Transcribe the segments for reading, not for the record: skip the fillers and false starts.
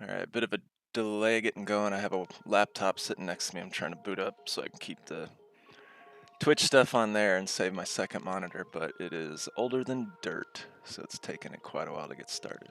Alright, a bit of a delay getting going. I have a laptop sitting next to me. I'm trying to boot up so I can keep the Twitch stuff on there and save my second monitor, but it is older than dirt, so it's taken it quite a while to get started.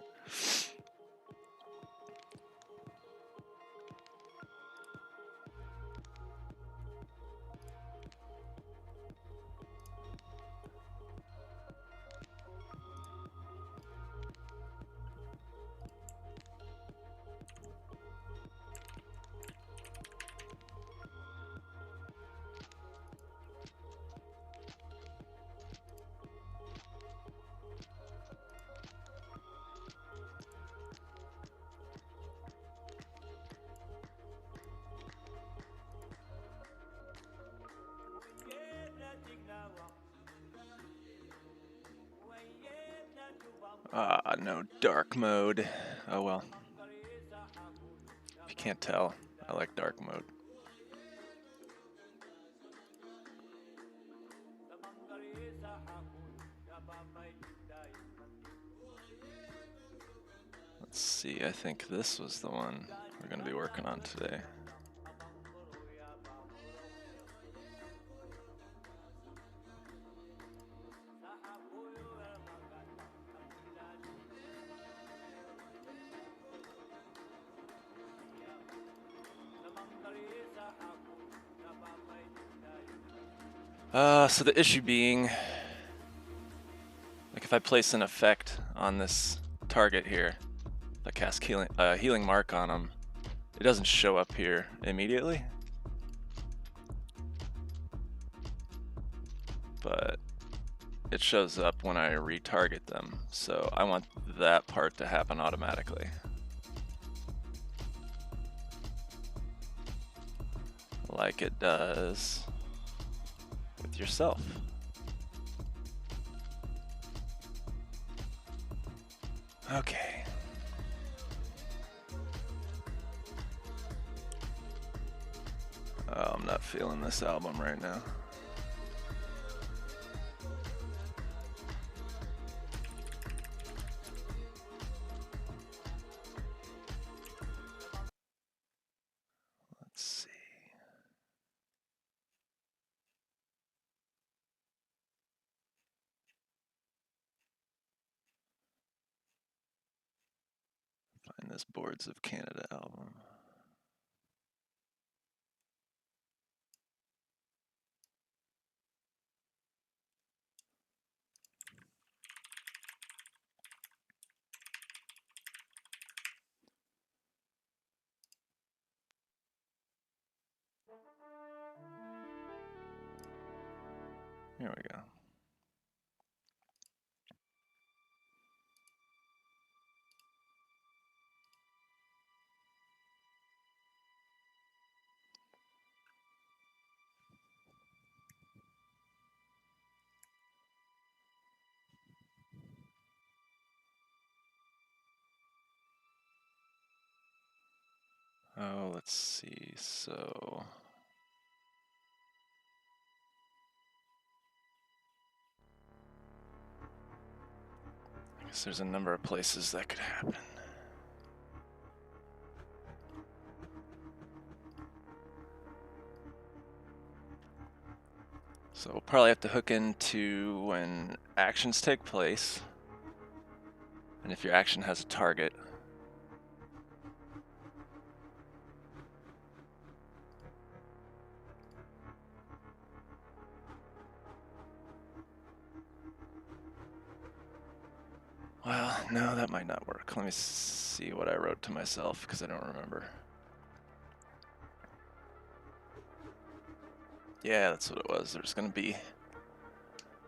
No dark mode. Oh well. If you can't tell, I like dark mode. Let's see, I think this was the one we're going to be working on today. So the issue being, like if I place an effect on this target here, if I cast healing mark on him, it doesn't show up here immediately. But it shows up when I retarget them, so I want that part to happen automatically. Like it does with yourself. Okay. Oh, I'm not feeling this album right now. Let's see. Find this Boards of Canada album. Here we go. Oh, let's see, so... I guess there's a number of places that could happen. So we'll probably have to hook into when actions take place, and if your action has a target. Well, no, that might not work. Let me see what I wrote to myself, because I don't remember. Yeah, that's what it was. There's going to be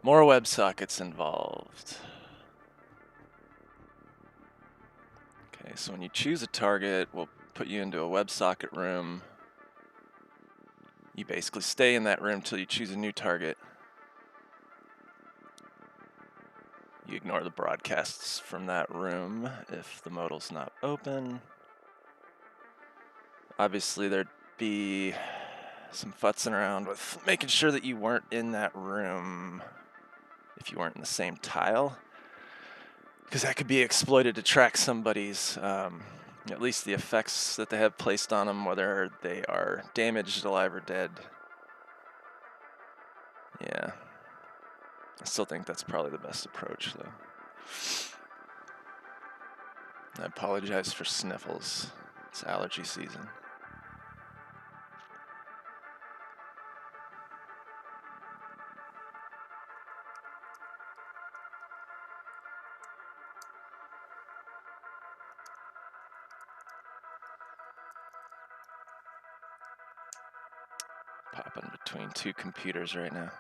more WebSockets involved. Okay, so when you choose a target, we'll put you into a WebSocket room. You basically stay in that room till you choose a new target. You ignore the broadcasts from that room if the modal's not open. Obviously, there'd be some futzing around with making sure that you weren't in that room if you weren't in the same tile, because that could be exploited to track somebody's At least the effects that they have placed on them, whether they are damaged, alive, or dead. Yeah. I still think that's probably the best approach, though. I apologize for sniffles. It's allergy season. Popping between two computers right now.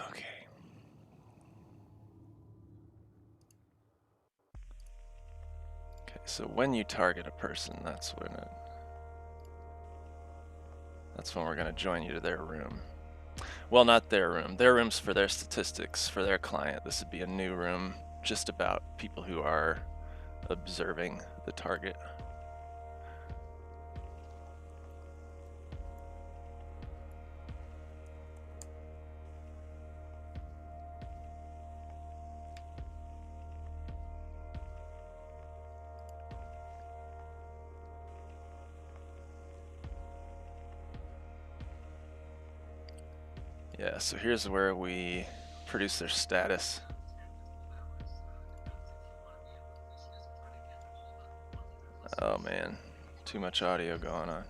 Okay. Okay, so when you target a person, that's when we're going to join you to their room. Well, not their room. Their room's for their statistics, for their client. This would be a new room just about people who are observing the target. Yeah, so here's where we produce their status. Oh man, too much audio going on.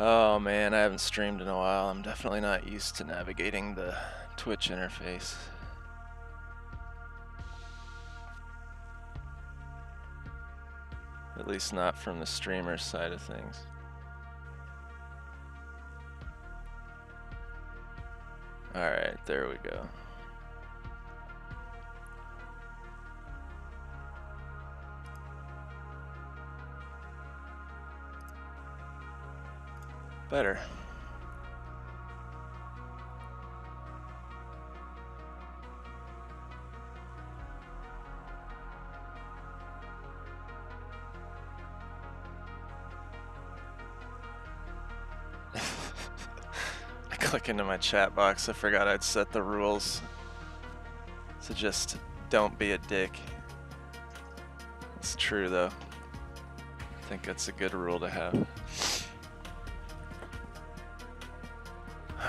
Oh man, I haven't streamed in a while. I'm definitely not used to navigating the Twitch interface. At least not from the streamer side of things. Alright, there we go. Better. I click into my chat box. I forgot I'd set the rules. So just don't be a dick. It's true though. I think that's a good rule to have.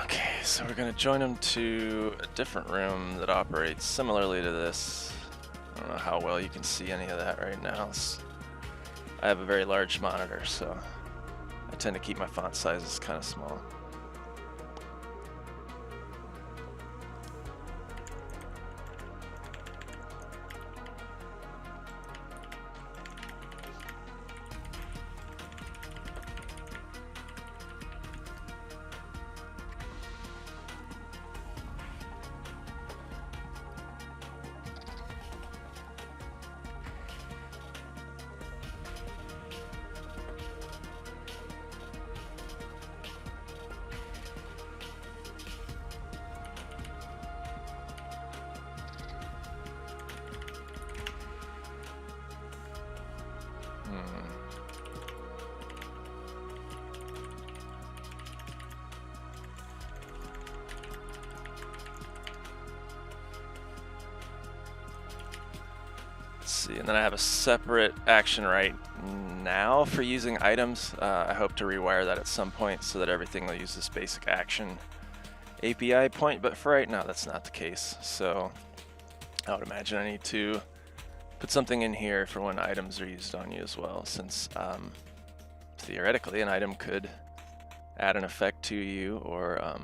Okay, so we're going to join them to a different room that operates similarly to this. I don't know how well you can see any of that right now. I have a very large monitor, so I tend to keep my font sizes kind of small. see, and then I have a separate action right now for using items. I hope to rewire that at some point so that everything will use this basic action API point, but for right now that's not the case. So I would imagine I need to put something in here for when items are used on you as well, since theoretically an item could add an effect to you, or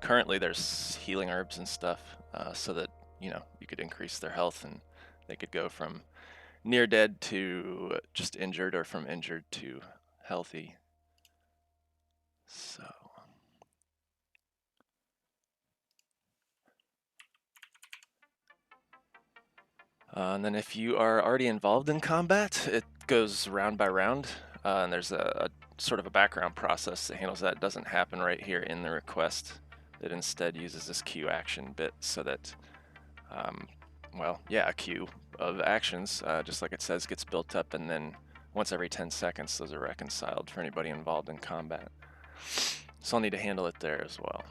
currently there's healing herbs and stuff so that you could increase their health and they could go from near dead to just injured, or from injured to healthy. So and then if you are already involved in combat, it goes round by round, and there's a sort of a background process that handles that. It doesn't happen right here in the request. It instead uses this queue action bit so that, a queue of actions, just like it says, gets built up, and then once every 10 seconds those are reconciled for anybody involved in combat. So I'll need to handle it there as well.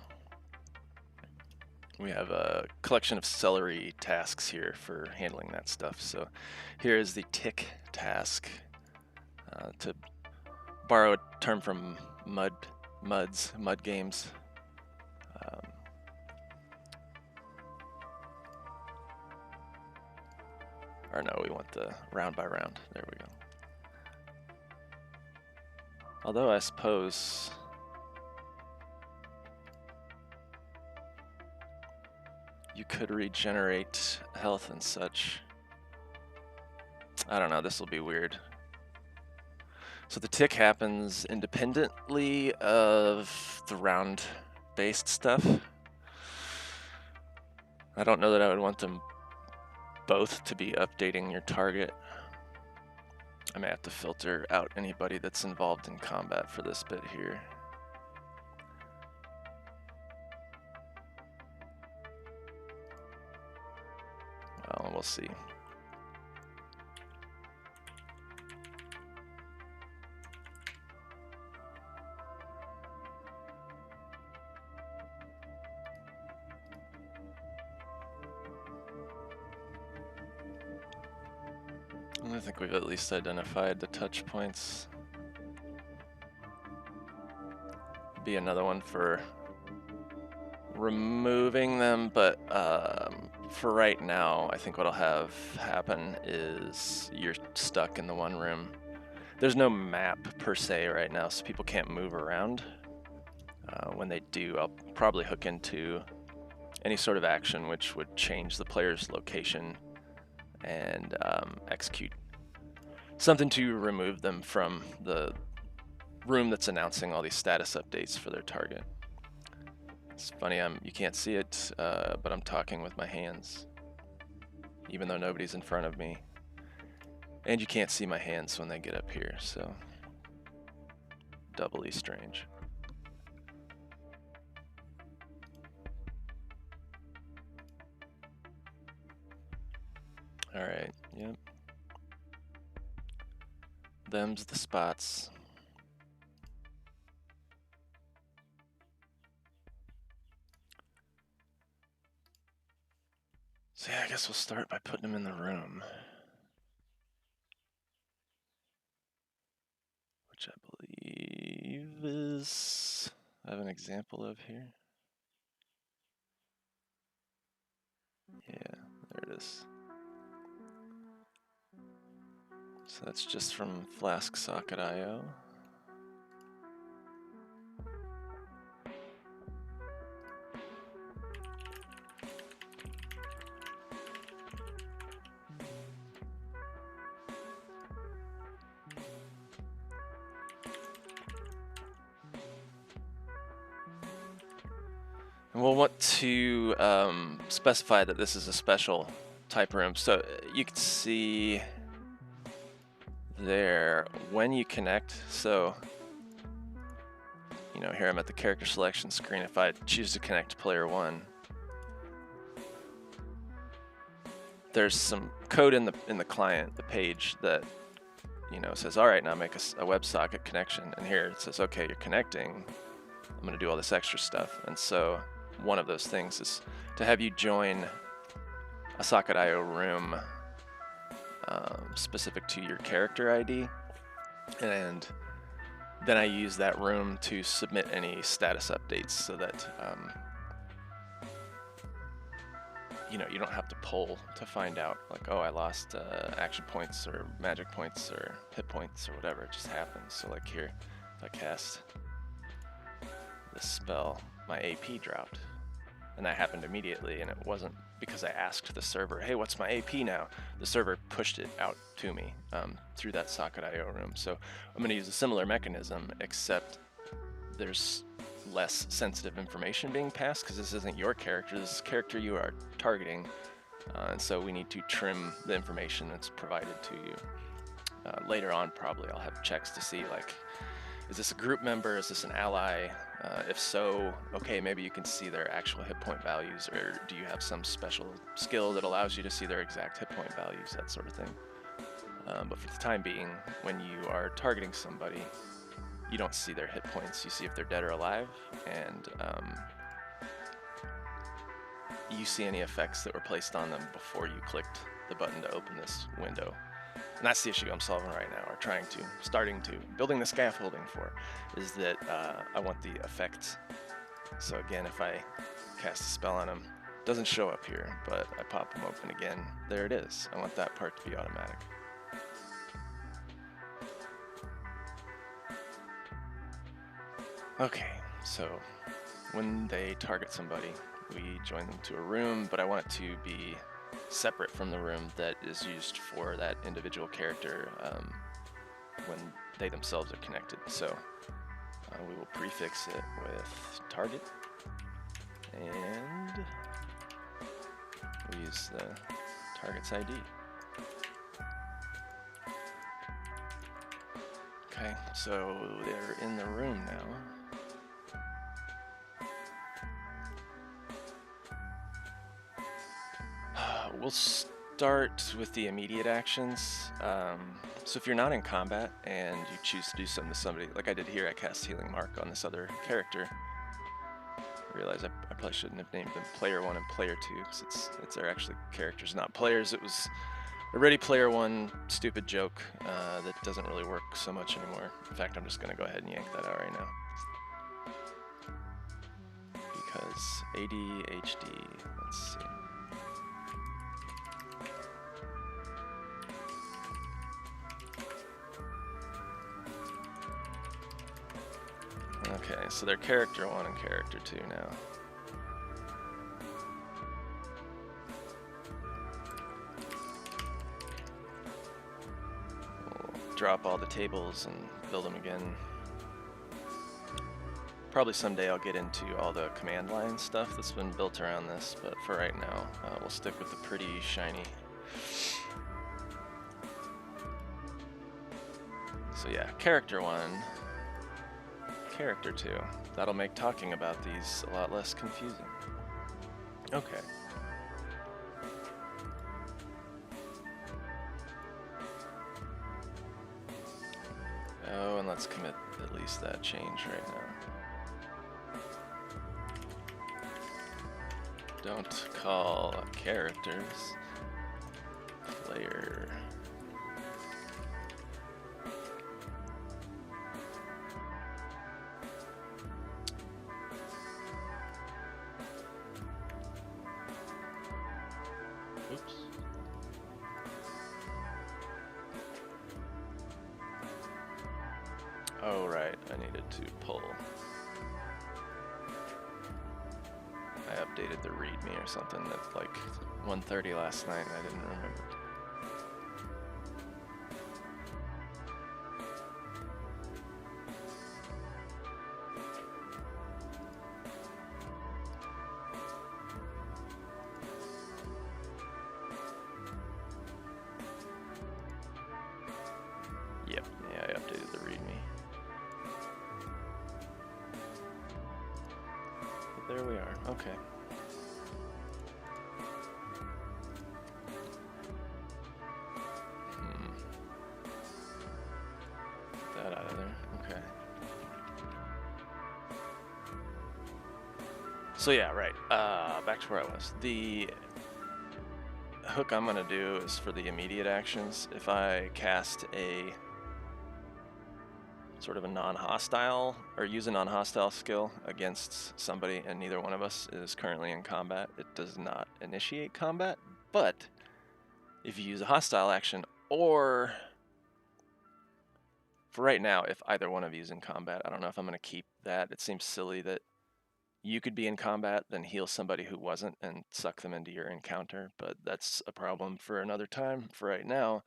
We have a collection of celery tasks here for handling that stuff. So here is the tick task. To borrow a term from mud games. Or no, we want the round by round. There we go. Although I suppose you could regenerate health and such. I don't know, this will be weird. So the tick happens independently of the round-based stuff. I don't know that I would want them both to be updating your target. I may have to filter out anybody that's involved in combat for this bit here. Well, we'll see. I think we've at least identified the touch points. Be another one for removing them, but for right now, I think what'll have happen is you're stuck in the one room. There's no map per se right now, so people can't move around. When they do, I'll probably hook into any sort of action which would change the player's location and execute something to remove them from the room that's announcing all these status updates for their target. It's funny, you can't see it, but I'm talking with my hands, even though nobody's in front of me. And you can't see my hands when they get up here, so doubly strange. All right, yep. Them's the spots. So yeah, I guess we'll start by putting them in the room, which I believe is, I have an example of here. Yeah, there it is. So that's just from Flask Socket IO. And we'll want to specify that this is a special type room. So you can see there when you connect. So, here I'm at the character selection screen. If I choose to connect to player 1, there's some code in the client, the page, that says, all right, now make a WebSocket connection. And here it says, okay, you're connecting. I'm going to do all this extra stuff. And so one of those things is to have you join a Socket IO room specific to your character ID, and then I use that room to submit any status updates so that you don't have to poll to find out, like, oh, I lost action points or magic points or hit points or whatever. It just happens. So like here, if I cast this spell, my AP dropped, and that happened immediately, and it wasn't because I asked the server, hey, what's my AP now? The server pushed it out to me through that socket.io room. So I'm going to use a similar mechanism, except there's less sensitive information being passed because this isn't your character, this is character you are targeting, and so we need to trim the information that's provided to you. Later on, probably I'll have checks to see, like, is this a group member, is this an ally? If so, okay, maybe you can see their actual hit point values, or do you have some special skill that allows you to see their exact hit point values, that sort of thing. But for the time being, when you are targeting somebody, you don't see their hit points. You see if they're dead or alive, and you see any effects that were placed on them before you clicked the button to open this window. And that's the issue I'm solving right now, or building the scaffolding for, is that I want the effects. So again, if I cast a spell on them, it doesn't show up here, but I pop them open again, there it is. I want that part to be automatic. Okay, so when they target somebody, we join them to a room, but I want it to be separate from the room that is used for that individual character when they themselves are connected. So we will prefix it with target, and we use the target's ID. Okay, so they're in the room now. We'll start with the immediate actions. So if you're not in combat and you choose to do something to somebody, like I did here, I cast Healing Mark on this other character. I realize I probably shouldn't have named them Player 1 and Player 2, because they're actually characters, not players. It was a Ready Player 1 stupid joke that doesn't really work so much anymore. In fact, I'm just going to go ahead and yank that out right now. Because ADHD, let's see. Okay, so they're character 1 and character 2 now. We'll drop all the tables and build them again. Probably someday I'll get into all the command line stuff that's been built around this, but for right now, we'll stick with the pretty shiny. So yeah, character 1. Character 2. That'll make talking about these a lot less confusing. Okay. Oh, and let's commit at least that change right now. Don't call characters player. Oops. Oh, right, I needed to pull. I updated the README or something at like 1:30 last night and I didn't remember. Yep, yeah, I updated the README. But there we are, okay. Get that out of there, okay. So yeah, right, back to where I was. The hook I'm going to do is for the immediate actions. If I cast a sort of a non-hostile or use a non-hostile skill against somebody and neither one of us is currently in combat, it does not initiate combat. But if you use a hostile action, or for right now, if either one of you is in combat, I don't know if I'm going to keep that. It seems silly that you could be in combat, then heal somebody who wasn't and suck them into your encounter, but that's a problem for another time. For right now,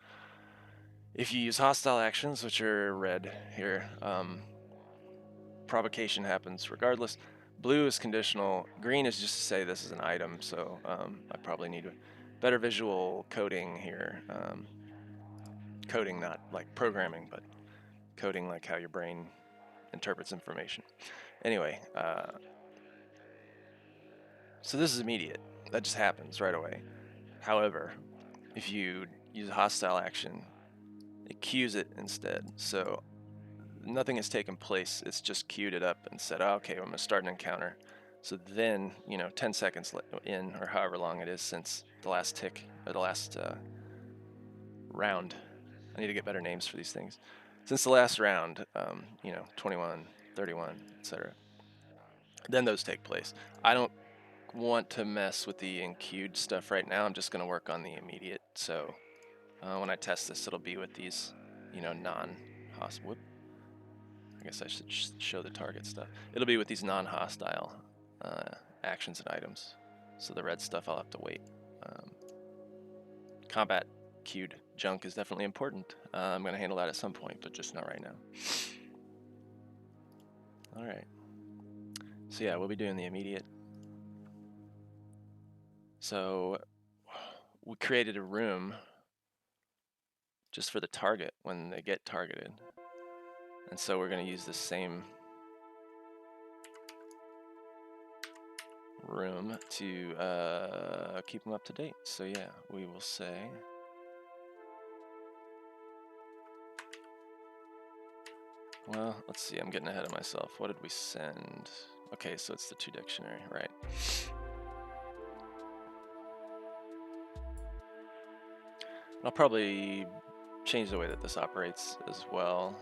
if you use hostile actions, which are red here, provocation happens regardless. Blue is conditional. Green is just to say this is an item, so I probably need better visual coding here. Coding, not like programming, but coding like how your brain interprets information. Anyway, so this is immediate. That just happens right away. However, if you use a hostile action, it queues it instead. So nothing has taken place. It's just queued it up and said, oh, okay, I'm going to start an encounter. So then, 10 seconds in, or however long it is since the last tick, or the last round. I need to get better names for these things. Since the last round, 21, 31, etc. Then those take place. I don't want to mess with the enqueued stuff right now. I'm just going to work on the immediate. So when I test this, it'll be with these, non-hostile. I guess I should show the target stuff. It'll be with these non-hostile actions and items. So the red stuff I'll have to wait. Combat queued junk is definitely important. I'm going to handle that at some point, but just not right now. All right. So yeah, we'll be doing the immediate. So we created a room just for the target when they get targeted. And so we're going to use the same room to keep them up to date. So yeah, we will say, well, let's see, I'm getting ahead of myself. What did we send? Okay, so it's the 2 dictionary, right? I'll probably change the way that this operates as well,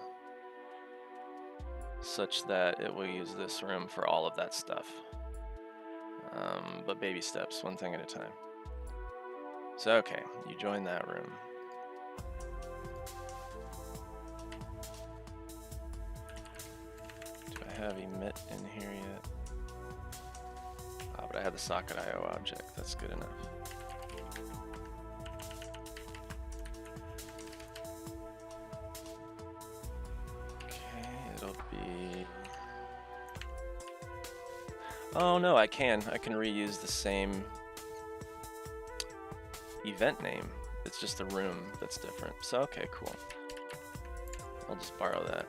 such that it will use this room for all of that stuff. But baby steps, one thing at a time. So, okay, you join that room. Do I have emit in here yet? Ah, but I have the socket IO object. That's good enough. Okay, it'll be... Oh no, I can reuse the same event name. It's just a room that's different. So okay, cool. I'll just borrow that.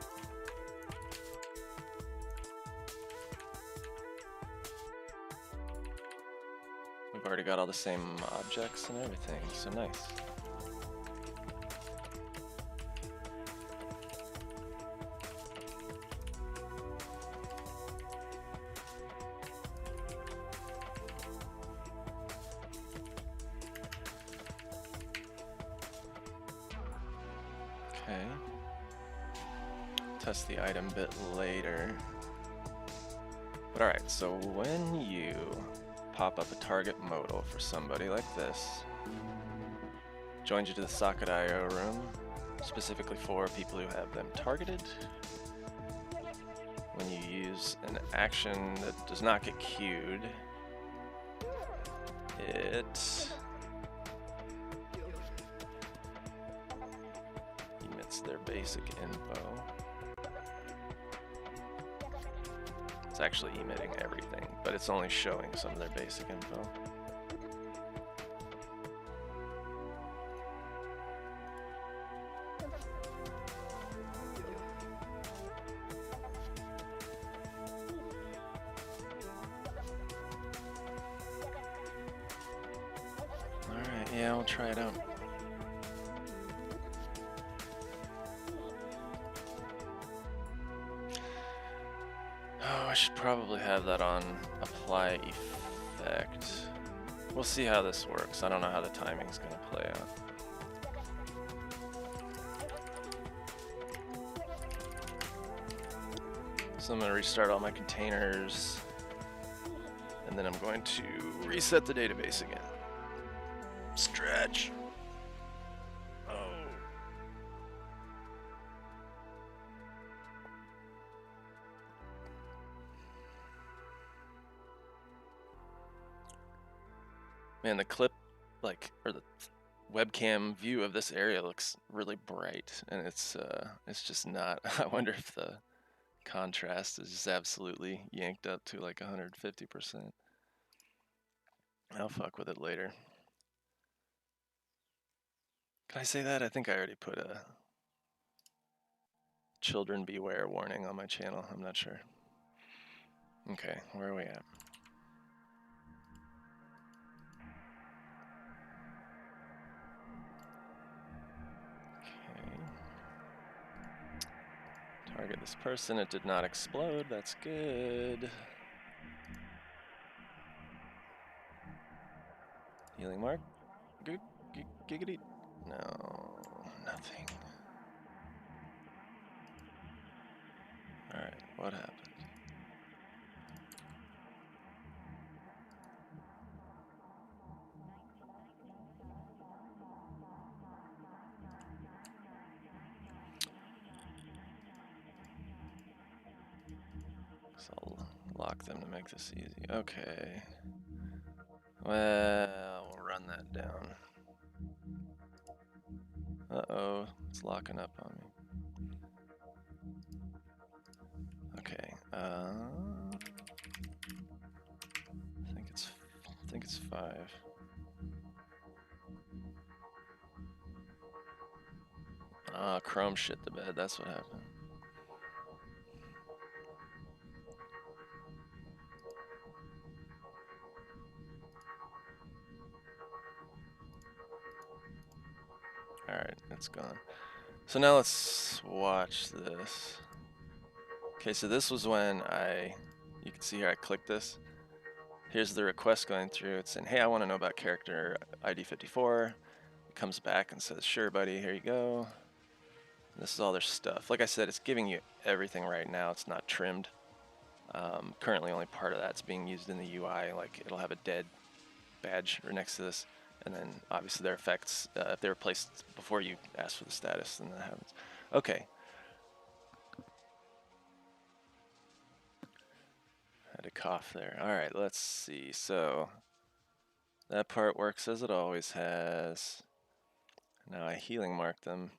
We've already got all the same objects and everything, so nice. Okay. Test the item bit later. But alright, so when you pop up a target modal for somebody like this, joins you to the socket IO room, specifically for people who have them targeted. When you use an action that does not get queued, it emits their basic info. It's actually emitting everything, but it's only showing some of their basic info. Alright, yeah, I'll try it out. Oh, I should probably have that on apply effect. We'll see how this works. I don't know how the timing's gonna play out. So I'm gonna restart all my containers, and then I'm going to reset the database again. Stretch. Oh. Man, the clip, or the webcam view of this area looks really bright, and it's just not. I wonder if the contrast is just absolutely yanked up to like 150%. I'll fuck with it later. Can I say that? I think I already put a children beware warning on my channel. I'm not sure. Okay, where are we at? Okay. Target this person. It did not explode. That's good. Healing mark. Giggity. No, nothing. Alright, what happened? So I'll lock them to make this easy. Okay. Well, we'll run that down. Uh-oh, it's locking up on me. Okay, I think it's 5. Ah, Chrome shit the bed, that's what happened. Alright, it's gone. So now let's watch this. Okay, so this was when you can see here I clicked this. Here's the request going through. It's saying, hey, I want to know about character ID 54. It comes back and says, sure, buddy, here you go. And this is all their stuff. Like I said, it's giving you everything right now. It's not trimmed. Currently, only part of that's being used in the UI. Like, it'll have a dead badge right next to this. And then, obviously, their effects, if they were placed before you ask for the status, then that happens. Okay. Had to cough there. All right, let's see. So that part works as it always has. Now I healing mark them.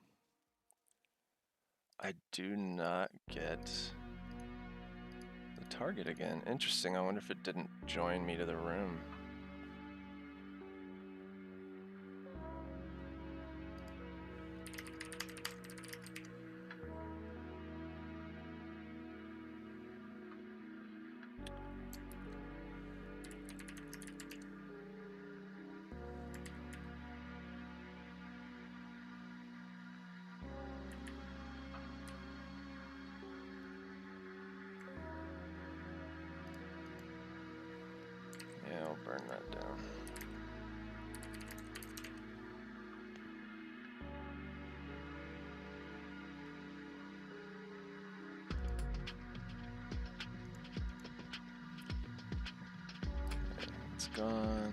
I do not get the target again. Interesting. I wonder if it didn't join me to the room. Yeah, I'll burn that down. Okay, it's gone.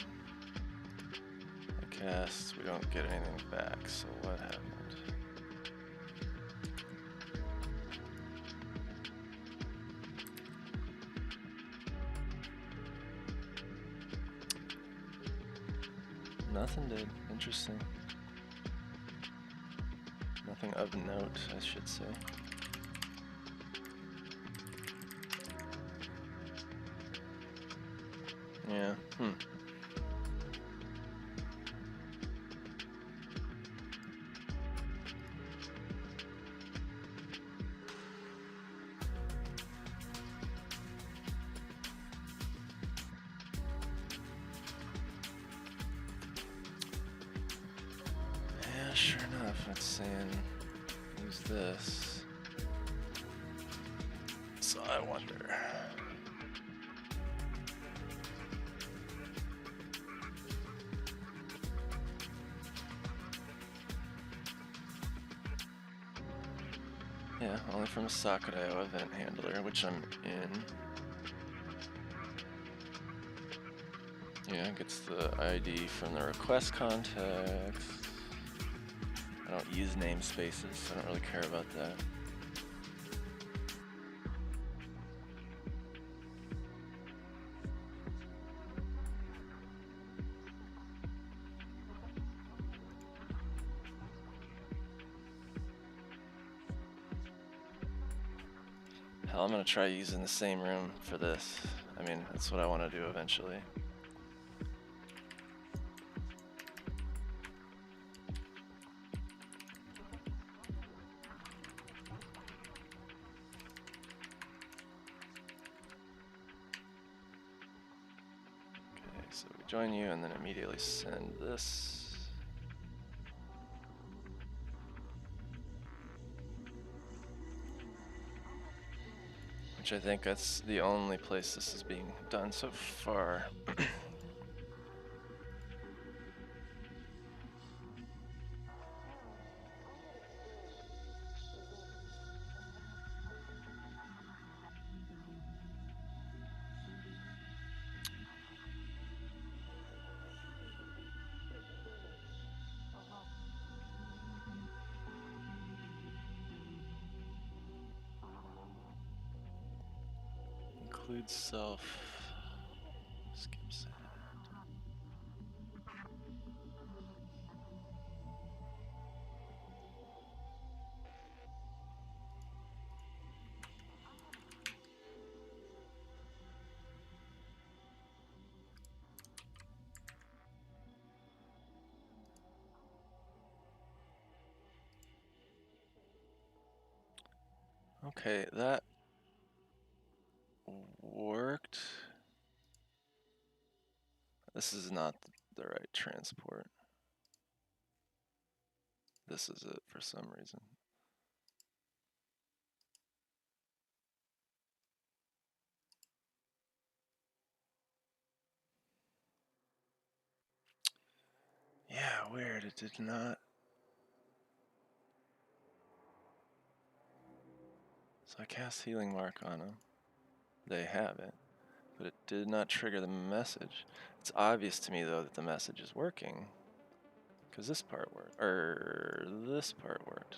I cast, we don't get anything back, so what happened? Nothing did. Interesting. Nothing of note, I should say. Yeah, Yeah, sure enough, it's saying use this. So I wonder. Yeah, only from a socket.io event handler, which I'm in. Yeah, gets the ID from the request context. I don't use namespaces, so I don't really care about that. Hell, I'm gonna try using the same room for this. I mean, that's what I want to do eventually. Okay, so we join you and then immediately send this. Which I think that's the only place this is being done so far. Include self. Skip set. Okay, that worked. This is not the right transport. This is it for some reason. Yeah, weird. It did not. So I cast Healing Mark on them. They have it, but it did not trigger the message. It's obvious to me, though, that the message is working. Because this part worked. This part worked.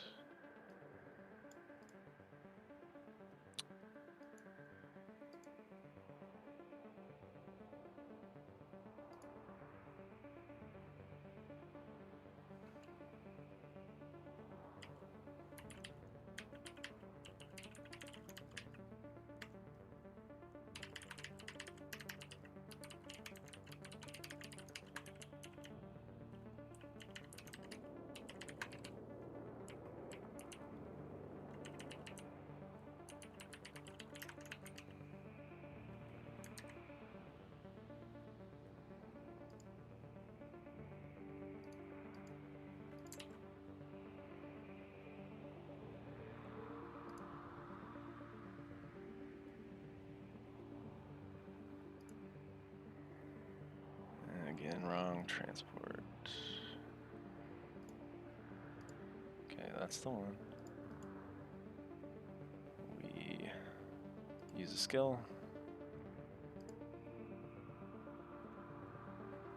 Again, wrong transport. Okay, that's the one. We use a skill.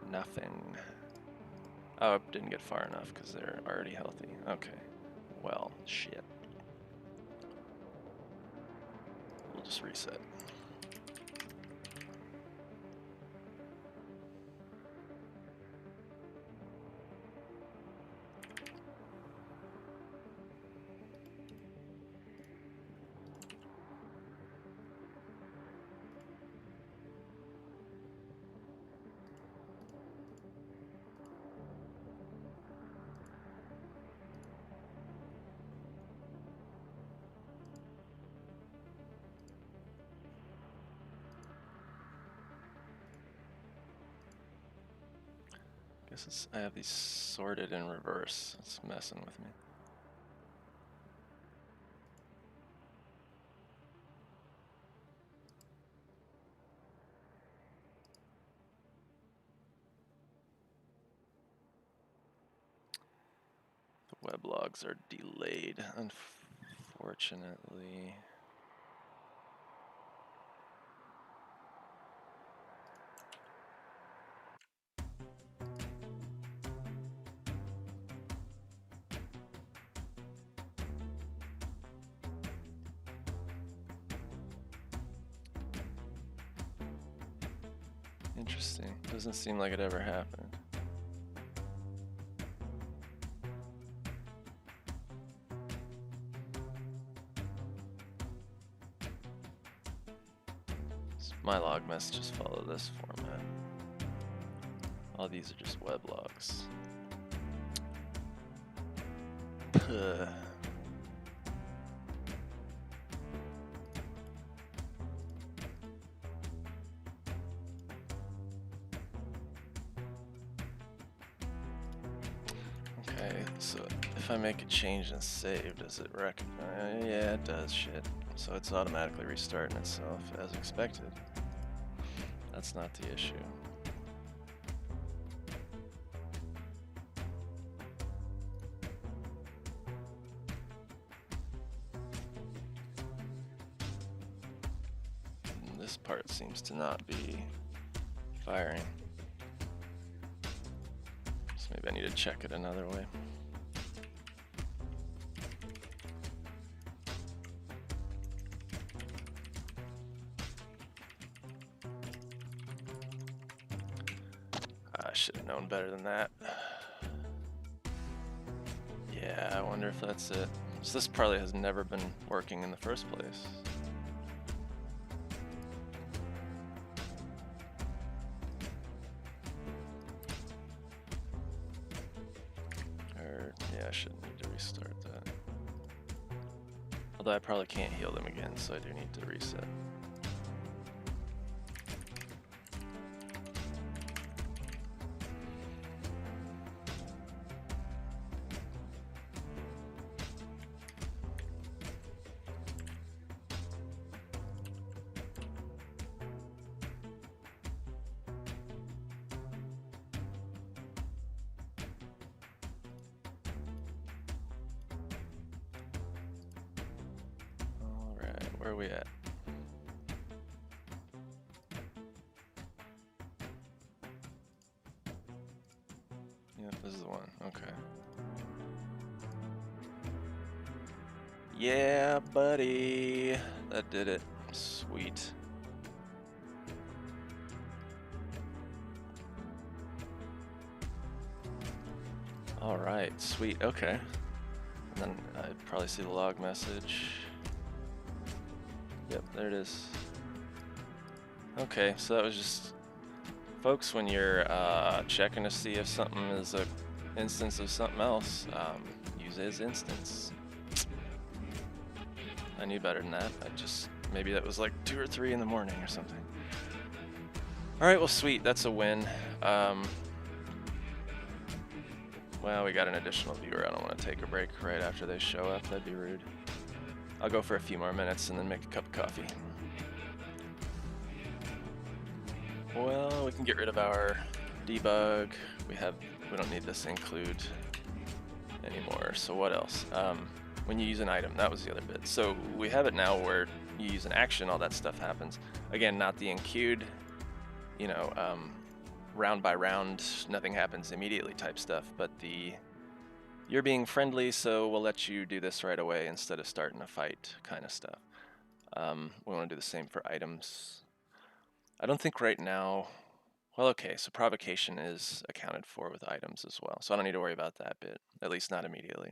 Nothing. Oh, it didn't get far enough because they're already healthy. Okay. Well, shit. We'll just reset. Guess I have these sorted in reverse. It's messing with me. The weblogs are delayed, Unfortunately. Interesting. Doesn't seem like it ever happened. My log messages follow this format. All these are just web logs. Puh. Okay, so if I make a change and save, does it recognize? Yeah, it does, shit. So it's automatically restarting itself as expected. That's not the issue. And this part seems to not be firing. So maybe I need to check it another way. I should have known better than that. Yeah, I wonder if that's it. So this probably has never been working in the first place. Or, yeah, I shouldn't need to restart that. Although I probably can't heal them again, so I do need to reset. Where are we at? Yep, this is the one. Okay. Yeah, buddy. That did it. Sweet. All right, sweet. Okay. And then I'd probably see the log message. Yep, there it is. Okay, so that was just, folks, when you're checking to see if something is an instance of something else, use it as instance. I knew better than that. Maybe that was like 2 or 3 in the morning or something. All right, well, sweet, that's a win. Well, we got an additional viewer. I don't want to take a break right after they show up. That'd be rude. I'll go for a few more minutes and then make a cup of coffee. Well, we can get rid of our debug. We don't need this include anymore. So what else? When you use an item, that was the other bit. So we have it now where you use an action, all that stuff happens. Again, not the enqueued, round by round, nothing happens immediately type stuff, but you're being friendly, so we'll let you do this right away instead of starting a fight kind of stuff. We want to do the same for items. I don't think right now, well, okay, so provocation is accounted for with items as well, so I don't need to worry about that bit, at least not immediately.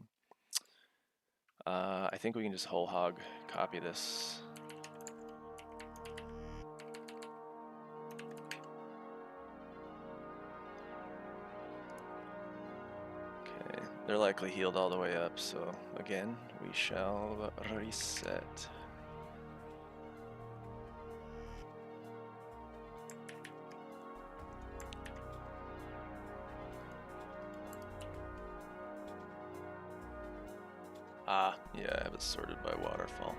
I think we can just whole hog copy this. Okay, they're likely healed all the way up, so again, we shall reset. Yeah, I have it sorted by waterfall.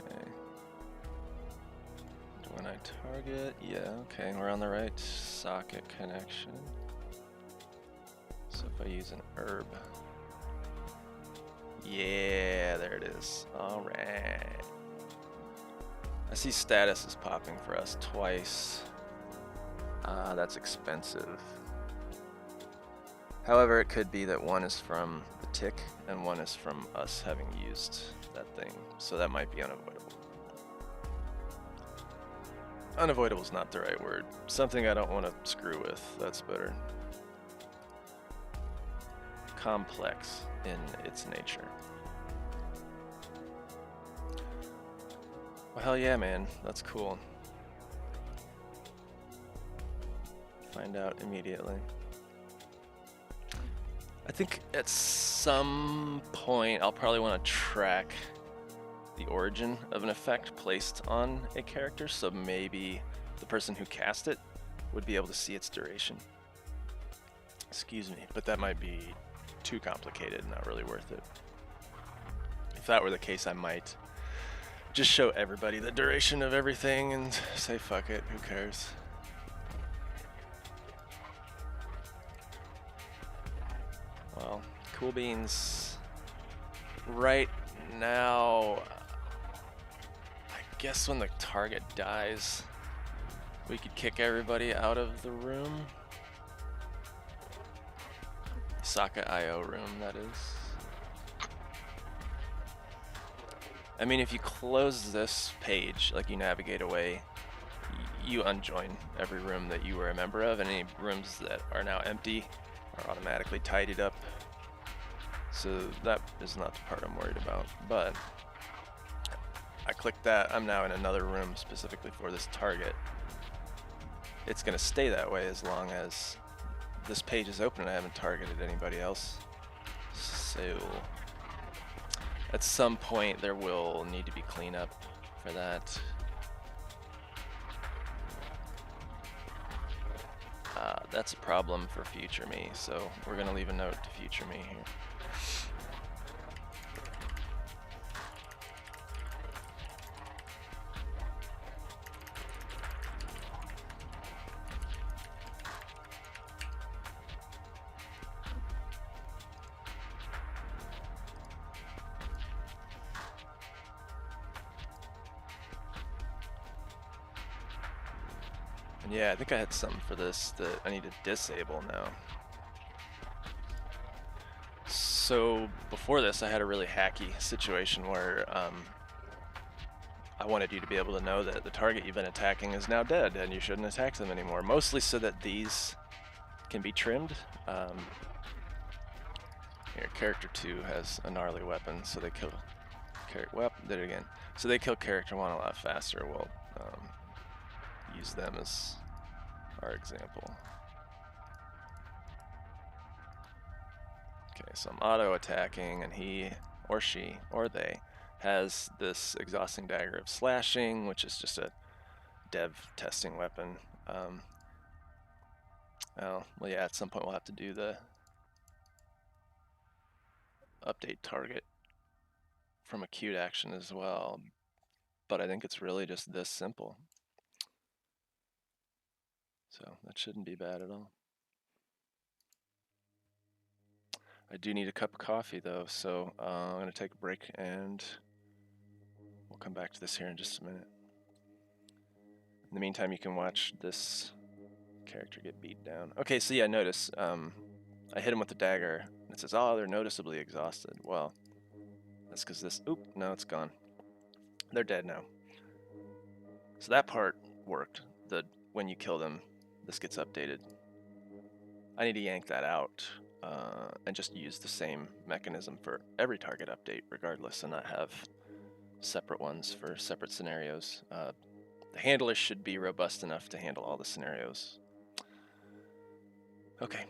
Okay. When I target, yeah, okay, we're on the right socket connection. So if I use an herb. Yeah, there it is. Alright. I see status is popping for us twice. That's expensive. However, it could be that one is from the tick and one is from us having used that thing. So that might be unavoidable. Unavoidable is not the right word. Something I don't want to screw with. That's better. Complex in its nature. Well, hell yeah, man. That's cool. Find out immediately. I think at some point I'll probably want to track the origin of an effect placed on a character, so maybe the person who cast it would be able to see its duration. Excuse me, but that might be too complicated and not really worth it. If that were the case, I might just show everybody the duration of everything and say fuck it, who cares? Well, cool beans. Right now, I guess when the target dies, we could kick everybody out of the room. Sokka IO room, that is. I mean, if you close this page, like you navigate away, you unjoin every room that you were a member of, and any rooms that are now empty are automatically tidied up. So that is not the part I'm worried about. But I click that, I'm now in another room specifically for this target. It's going to stay that way as long as this page is open and I haven't targeted anybody else. So at some point there will need to be cleanup for that. That's a problem for future me, so we're going to leave a note to future me here. And yeah, I think I had something for this that I need to disable now. So before this, I had a really hacky situation where I wanted you to be able to know that the target you've been attacking is now dead and you shouldn't attack them anymore. Mostly so that these can be trimmed. Here, character 2 has a gnarly weapon, so they kill did it again. So they kill character 1 a lot faster. We'll use them as our example. Okay, so I'm auto attacking, and he or she or they has this exhausting dagger of slashing, which is just a dev testing weapon. Well, yeah, at some point we'll have to do the update target from a queued action as well, but I think it's really just this simple. So that shouldn't be bad at all. I do need a cup of coffee though, so I'm going to take a break and we'll come back to this here in just a minute. In the meantime, you can watch this character get beat down. Okay, so yeah, notice I hit him with the dagger. It says, oh, they're noticeably exhausted. Well, that's because this, oop, no, it's gone. They're dead now. So that part worked. When you kill them, this gets updated. I need to yank that out and just use the same mechanism for every target update regardless, and not have separate ones for separate scenarios. The handler should be robust enough to handle all the scenarios. Okay.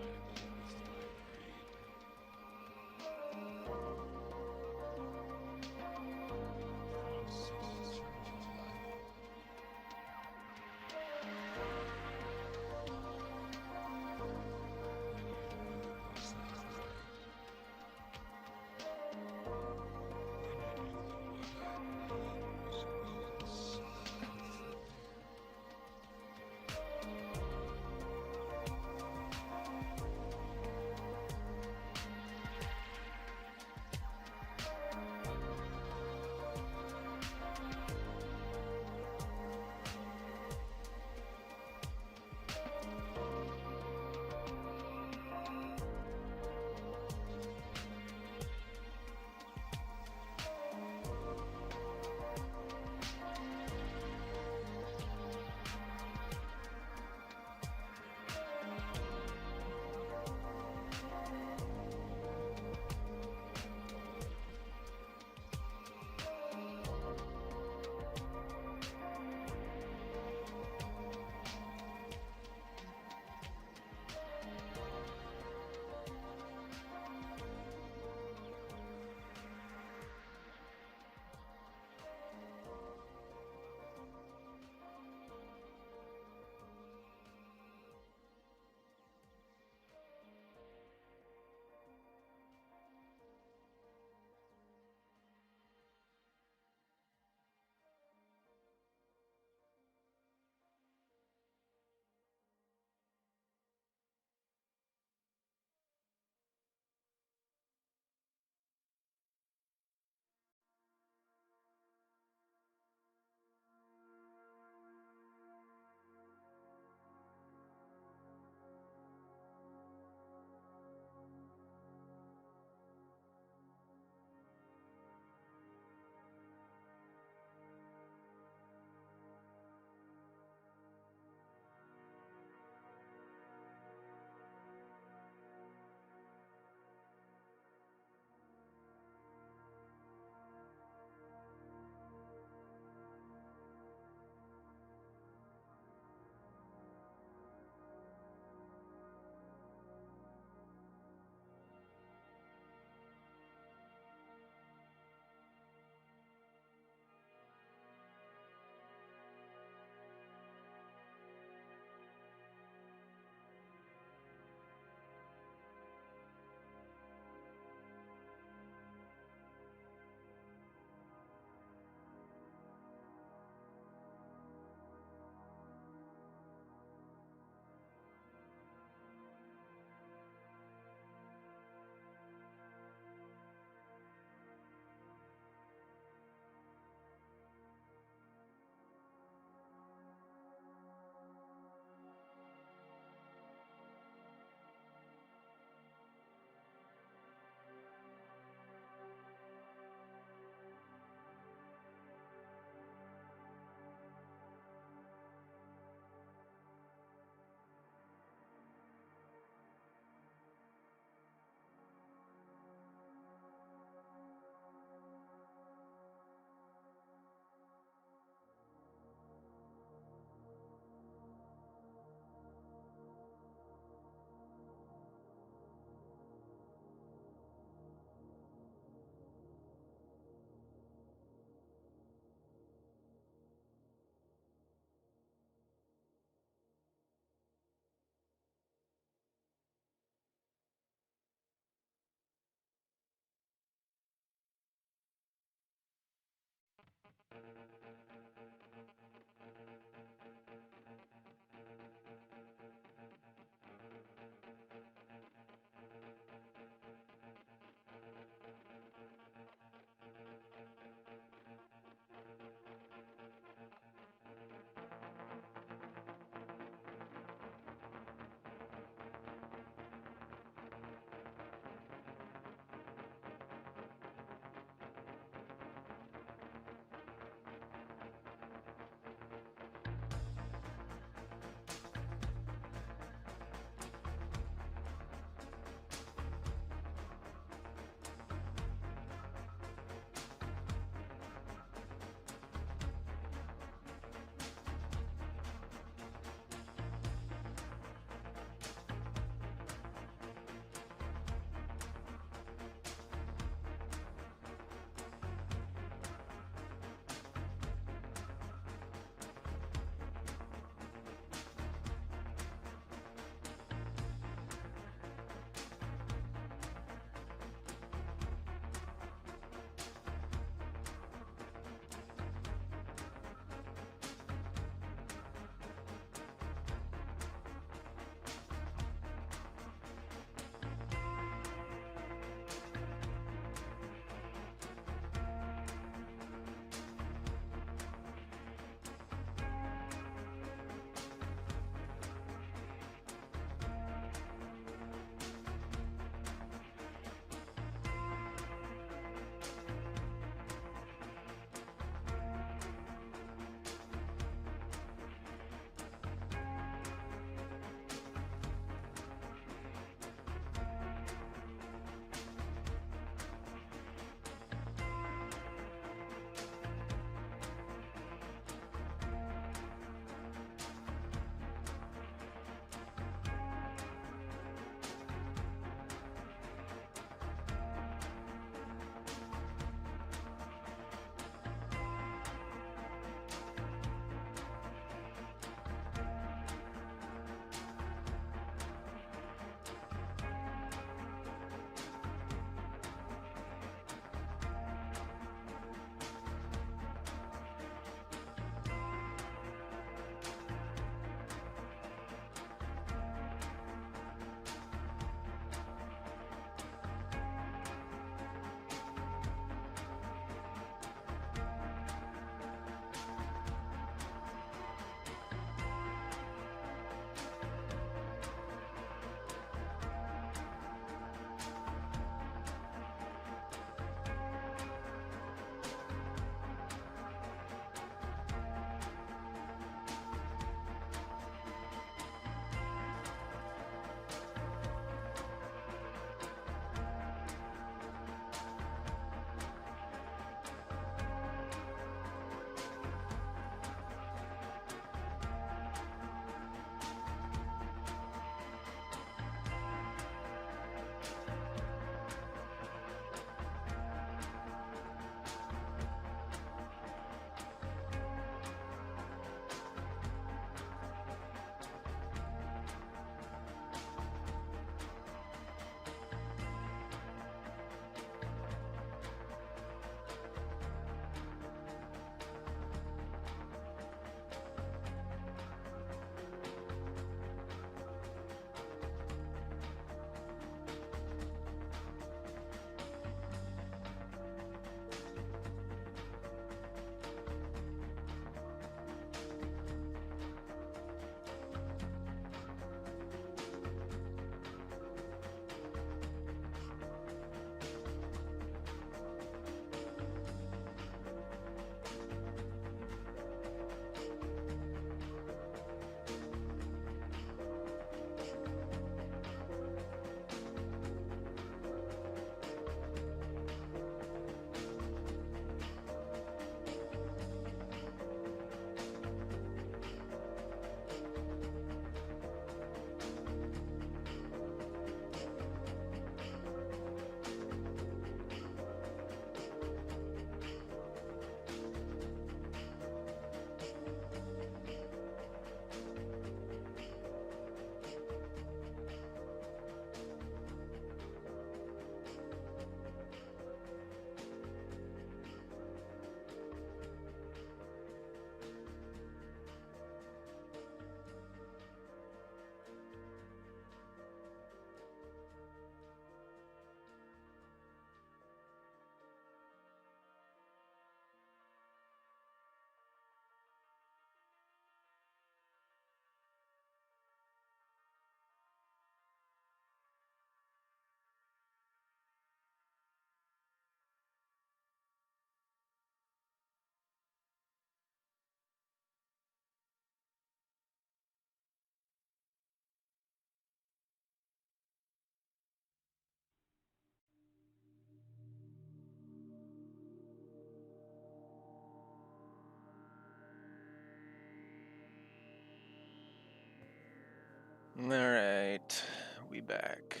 Alright, we back.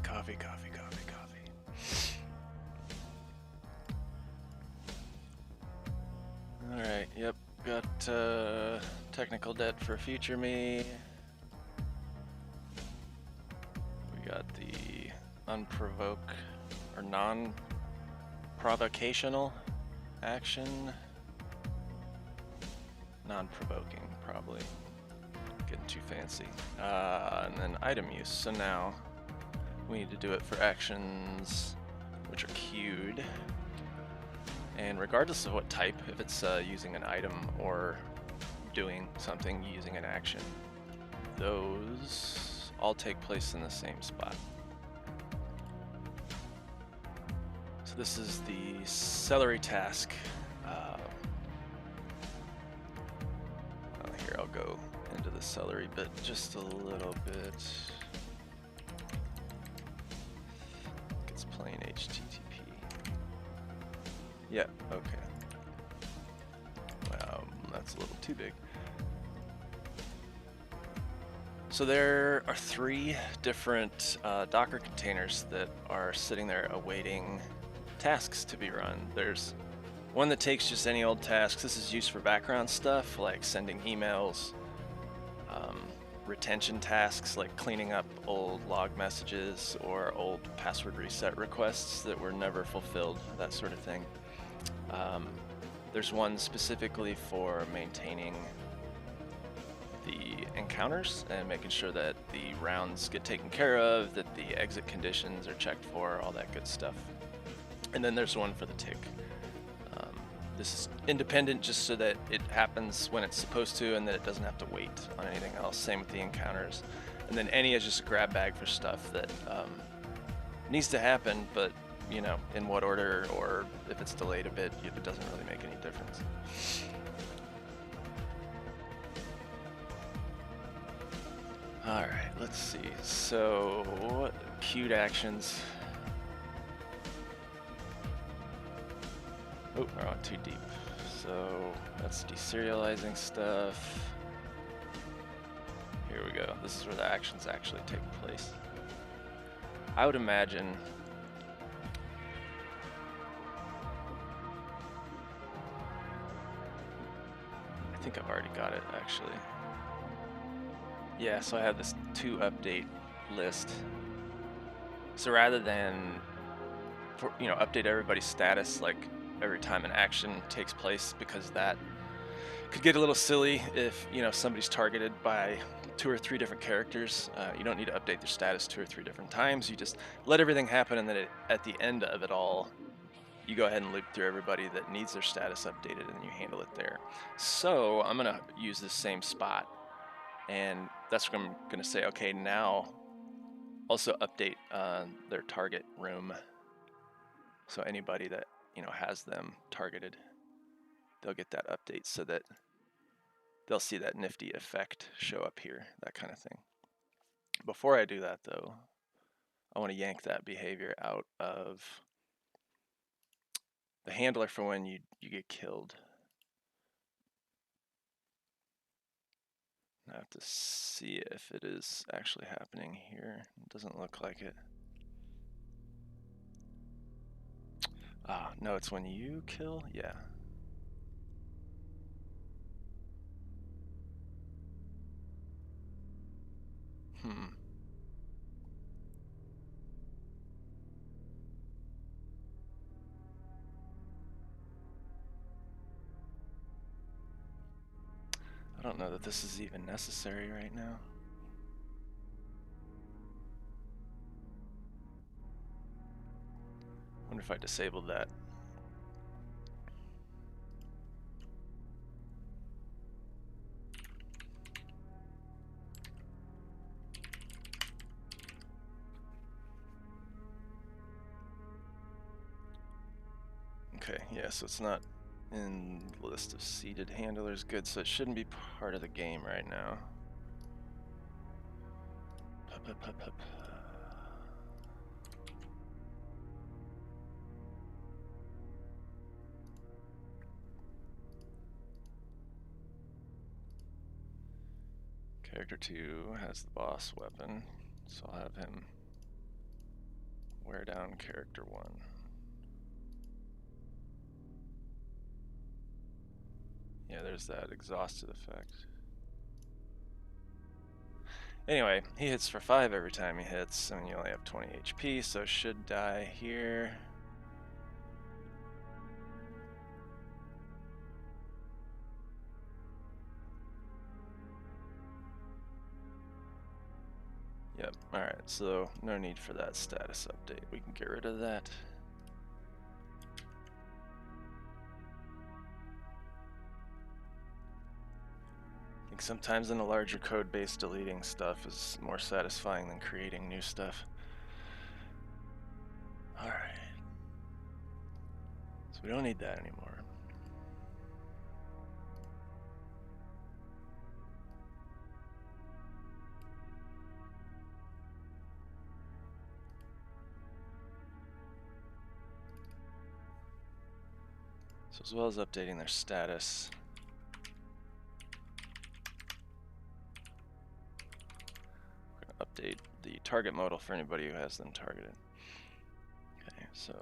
Coffee, coffee, coffee, coffee. Alright, yep, got technical debt for future me. We got the unprovoke or non-provocational action. Non-provoking, probably. Getting too fancy. And then item use. So now we need to do it for actions which are queued. And regardless of what type, if it's using an item or doing something using an action, those all take place in the same spot. So this is the celery task. Here, I'll go into the celery bit just a little bit. It's plain HTTP. Yeah, okay. Wow, that's a little too big. So there are 3 different Docker containers that are sitting there awaiting tasks to be run. There's one that takes just any old tasks. This is used for background stuff like sending emails, retention tasks like cleaning up old log messages or old password reset requests that were never fulfilled, that sort of thing. There's one specifically for maintaining the encounters and making sure that the rounds get taken care of, that the exit conditions are checked for, all that good stuff. And then there's one for the tick. This is independent just so that it happens when it's supposed to and that it doesn't have to wait on anything else. Same with the encounters. And then any is just a grab bag for stuff that needs to happen, but you know, in what order, or if it's delayed a bit, it doesn't really make any difference. All right, let's see. So, queued actions. Oh, I went too deep. So that's deserializing stuff. Here we go. This is where the actions actually take place. I would imagine I think I've already got it actually. Yeah, so I have this to update list. So rather than update everybody's status like every time an action takes place, because that could get a little silly if somebody's targeted by 2 or 3 different characters. You don't need to update their status 2 or 3 different times. You just let everything happen, and then at the end of it all, you go ahead and loop through everybody that needs their status updated, and you handle it there. So I'm gonna use this same spot, and that's what I'm gonna say. Okay, now also update their target room. So anybody that has them targeted, they'll get that update so that they'll see that nifty effect show up here, that kind of thing. Before I do that though, I want to yank that behavior out of the handler for when you get killed. I have to see if it is actually happening here. It doesn't look like it. Ah, no, it's when you kill? Yeah. I don't know that this is even necessary right now. I wonder if I disabled that. Okay, yeah, so it's not in the list of seeded handlers. Good, so it shouldn't be part of the game right now. Character 2 has the boss weapon, so I'll have him wear down character 1. Yeah, there's that exhausted effect. Anyway, he hits for 5 every time he hits, and you only have 20 HP, so should die here. Yep, alright, so no need for that status update. We can get rid of that. I think sometimes in a larger code base, deleting stuff is more satisfying than creating new stuff. Alright. So we don't need that anymore. So as well as updating their status, we're going to update the target modal for anybody who has them targeted. Okay, so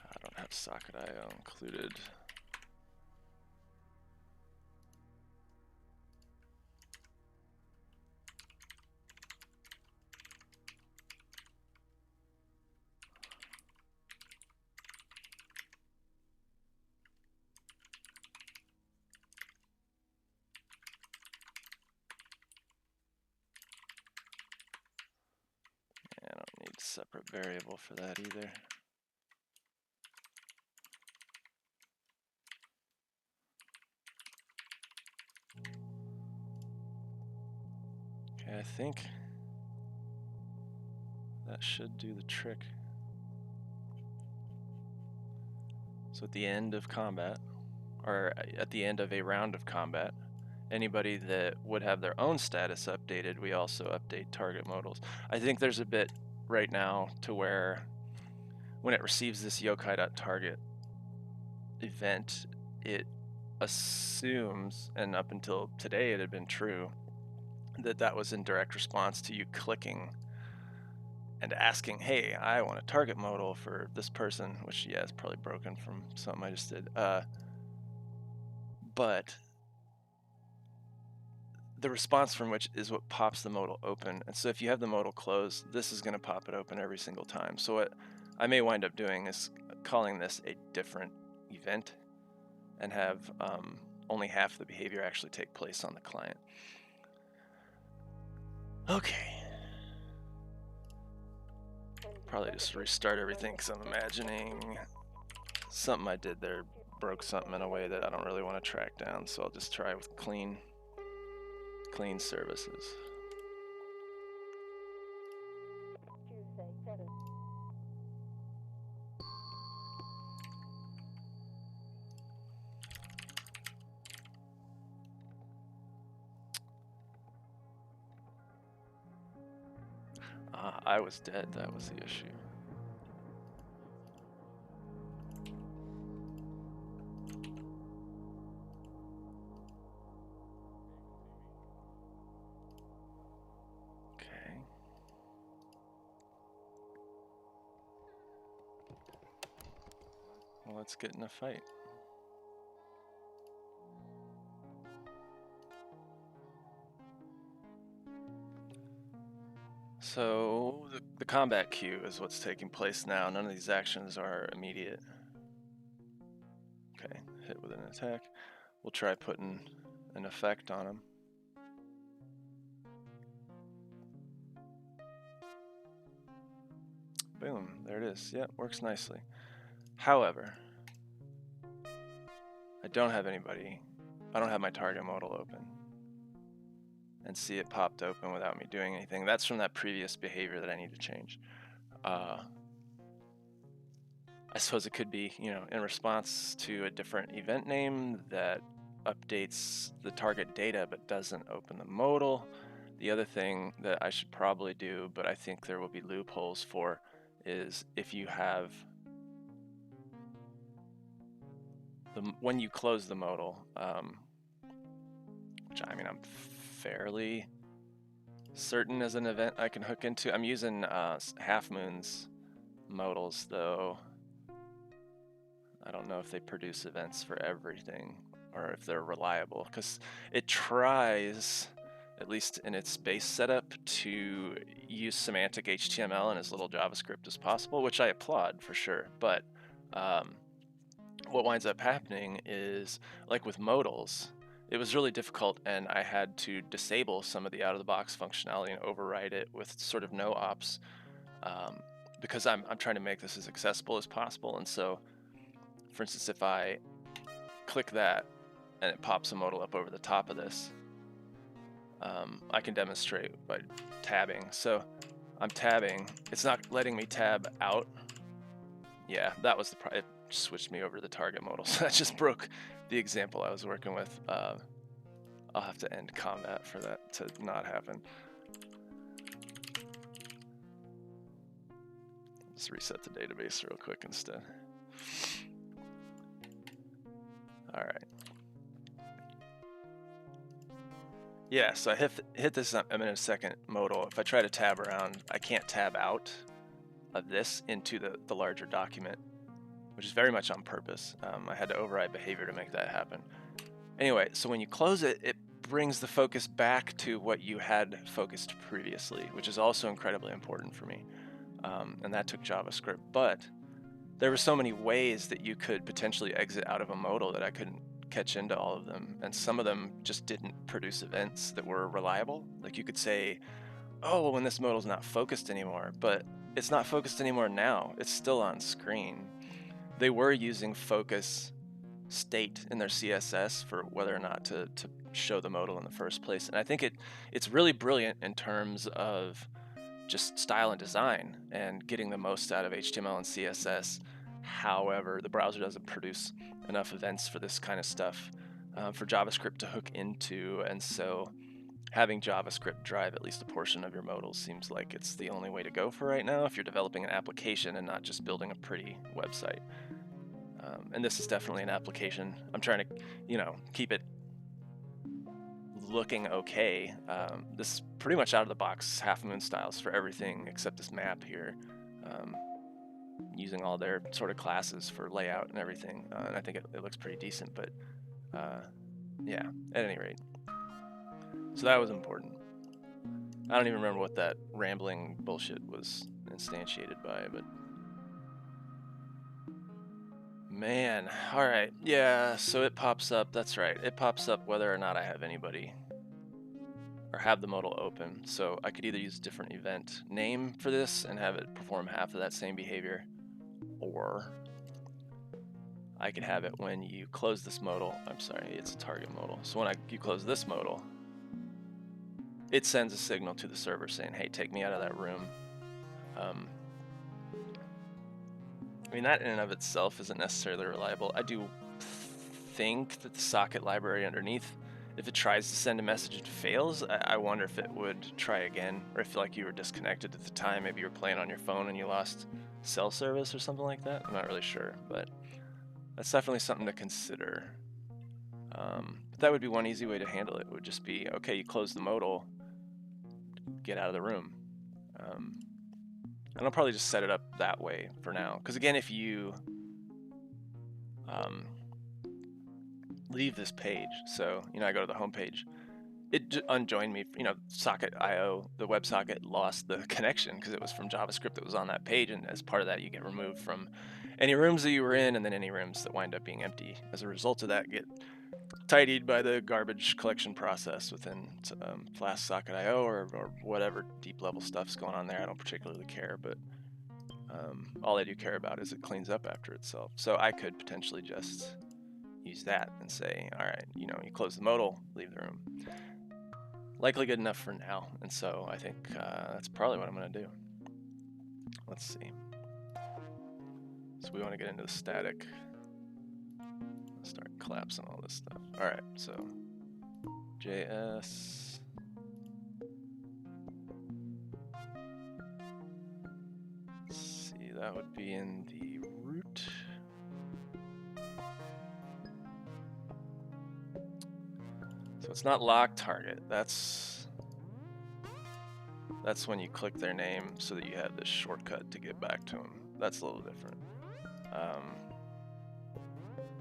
I don't have socket IO included. I don't need a separate variable for that either. Okay, I think that should do the trick. So at the end of combat, or at the end of a round of combat, anybody that would have their own status updated, we also update target modals. I think there's a bit right now to where when it receives this yōkai.target event, it assumes, and up until today it had been true, that that was in direct response to you clicking and asking, hey, I want a target modal for this person, which, yeah, is probably broken from something I just did. But the response from which is what pops the modal open. And so if you have the modal closed, this is going to pop it open every single time. So what I may wind up doing is calling this a different event and have only half the behavior actually take place on the client. Okay. Probably just restart everything because I'm imagining something I did there broke something in a way that I don't really want to track down. So I'll just try with clean services. I was dead, that was the issue. Okay. Well, let's get in a fight. So the combat queue is what's taking place now. None of these actions are immediate. Okay, hit with an attack. We'll try putting an effect on him. Boom, there it is. Yep, works nicely. However, I don't have my target modal open. And see it popped open without me doing anything. That's from that previous behavior that I need to change. I suppose it could be, in response to a different event name that updates the target data but doesn't open the modal. The other thing that I should probably do, but I think there will be loopholes for, is if you have when you close the modal, which I mean I'm fairly certain as an event I can hook into. I'm using Half Moon's modals though. I don't know if they produce events for everything or if they're reliable, because it tries, at least in its base setup, to use semantic HTML and as little JavaScript as possible, which I applaud for sure. But what winds up happening is, like with modals, it was really difficult, and I had to disable some of the out-of-the-box functionality and override it with sort of no ops, because I'm trying to make this as accessible as possible. And so, for instance, if I click that and it pops a modal up over the top of this, I can demonstrate by tabbing. So I'm tabbing. It's not letting me tab out. Yeah, that was the problem. It switched me over to the target modal. So that just broke the example I was working with. I'll have to end combat for that to not happen. Let's reset the database real quick instead. All right. Yeah, so I hit this a minute a second modal. If I try to tab around, I can't tab out of this into the larger document, which is very much on purpose. I had to override behavior to make that happen. Anyway, so when you close it, it brings the focus back to what you had focused previously, which is also incredibly important for me. And that took JavaScript. But there were so many ways that you could potentially exit out of a modal that I couldn't catch into all of them. And some of them just didn't produce events that were reliable. Like you could say, oh, well, when this modal's not focused anymore, but it's not focused anymore now. It's still on screen. They were using focus state in their CSS for whether or not to show the modal in the first place. And I think it's really brilliant in terms of just style and design and getting the most out of HTML and CSS. However, the browser doesn't produce enough events for this kind of stuff for JavaScript to hook into, and so having JavaScript drive at least a portion of your modals seems like it's the only way to go for right now if you're developing an application and not just building a pretty website. And this is definitely an application. I'm trying to, keep it looking okay. This is pretty much out of the box Half Moon styles for everything except this map here, using all their sort of classes for layout and everything. And I think it looks pretty decent, but yeah, at any rate. So that was important. I don't even remember what that rambling bullshit was instantiated by, but man, all right. Yeah, so it pops up. That's right. It pops up whether or not I have anybody or have the modal open. So I could either use a different event name for this and have it perform half of that same behavior, or I could have it when you close this modal. I'm sorry, it's a target modal. So when you close this modal, it sends a signal to the server saying, hey, take me out of that room. I mean, that in and of itself isn't necessarily reliable. I do think that the socket library underneath, if it tries to send a message and fails, I wonder if it would try again, or if like you were disconnected at the time, maybe you were playing on your phone and you lost cell service or something like that. I'm not really sure, but that's definitely something to consider. But that would be one easy way to handle it. It would just be, okay, you close the modal, get out of the room. And I'll probably just set it up that way for now. Because again, if you leave this page, so I go to the home page, it unjoined me. Socket.io, the WebSocket lost the connection because it was from JavaScript that was on that page, and as part of that, you get removed from any rooms that you were in, and then any rooms that wind up being empty as a result of that get tidied by the garbage collection process within Flask Socket.io or whatever deep level stuff's going on there. I don't particularly care, but all I do care about is it cleans up after itself. So I could potentially just use that and say, all right, you close the modal, leave the room. Likely good enough for now, and so I think that's probably what I'm going to do. Let's see. So we want to get into the static. Start collapsing all this stuff. All right, so JS. That would be in the root. So it's not lock target. That's when you click their name so that you have this shortcut to get back to them. That's a little different.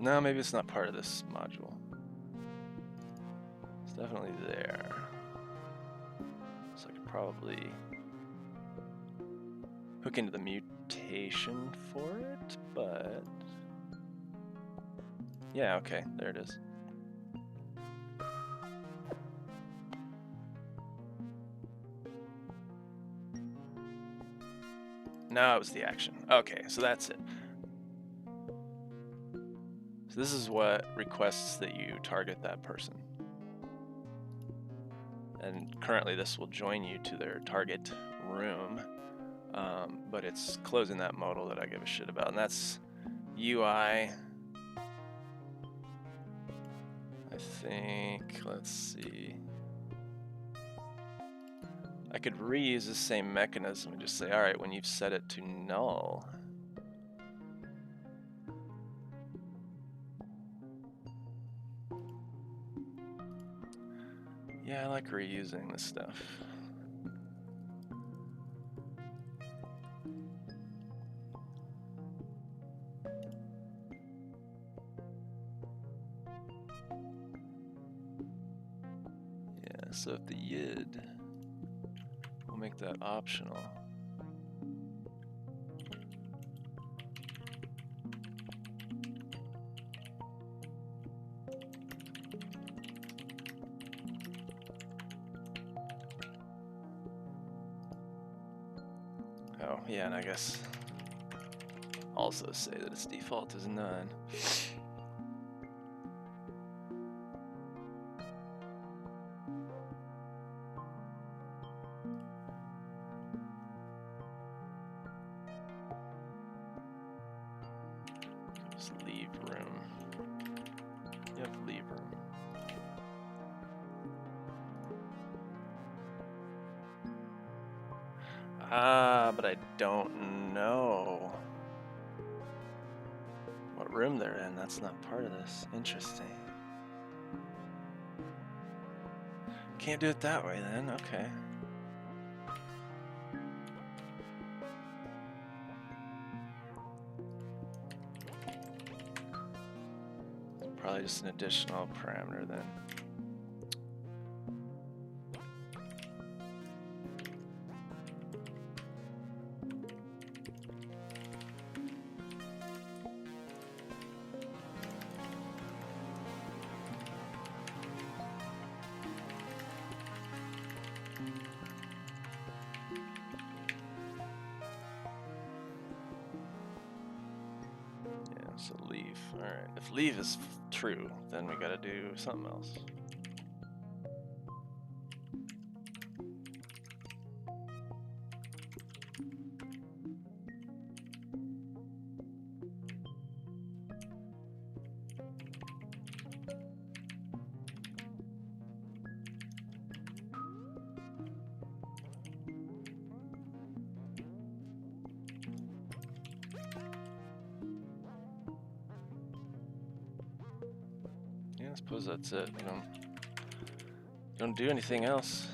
No, maybe it's not part of this module. It's definitely there. So I could probably hook into the mutation for it, but yeah, okay, there it is. No, it was the action. Okay, so that's it. So this is what requests that you target that person. And currently this will join you to their target room, but it's closing that modal that I give a shit about, and that's UI. I think, let's see. I could reuse the same mechanism and just say, all right, when you've set it to null, yeah, I like reusing this stuff. Yeah, so if the yid, we'll make that optional. Oh, yeah, and I guess also say that its default is none. Just leave room. Yep, leave room. Ah, but I don't know what room they're in. That's not part of this. Interesting. Can't do it that way then. Okay. Probably just an additional parameter then. So leave. Alright, if leave is true, then we gotta do something else. I suppose that's it. We don't do anything else.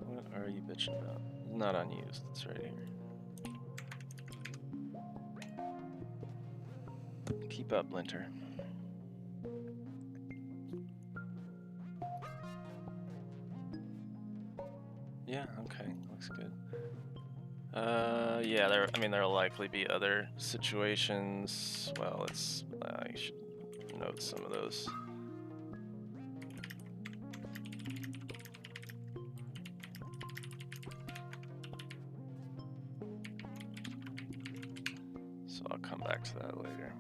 What are you bitching about? Not unused. It's right here. Keep up, Linter. Yeah. Okay. Looks good. Yeah, there'll likely be other situations. Well, you should note some of those. So I'll come back to that later.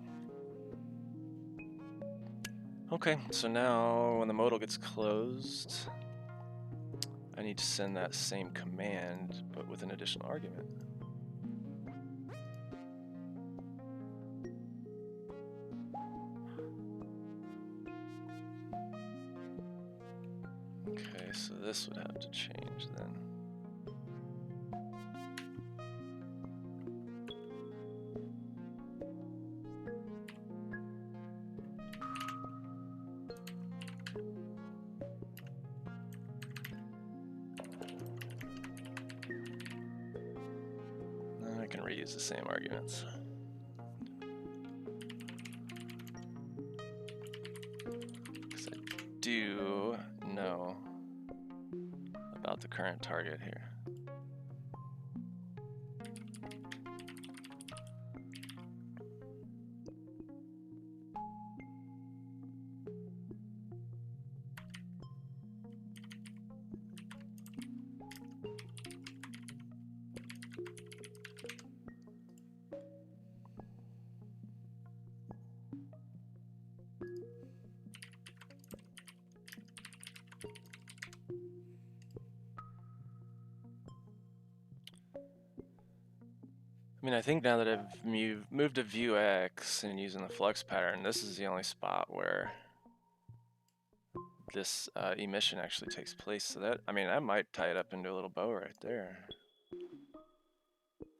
Okay, so now when the modal gets closed, I need to send that same command, but with an additional argument. Okay, so this would have to change then. use the same arguments. Because I do know about the current target here. I mean, I think now that I've moved to view X and using the flux pattern, this is the only spot where this emission actually takes place. So that, I mean, I might tie it up into a little bow right there.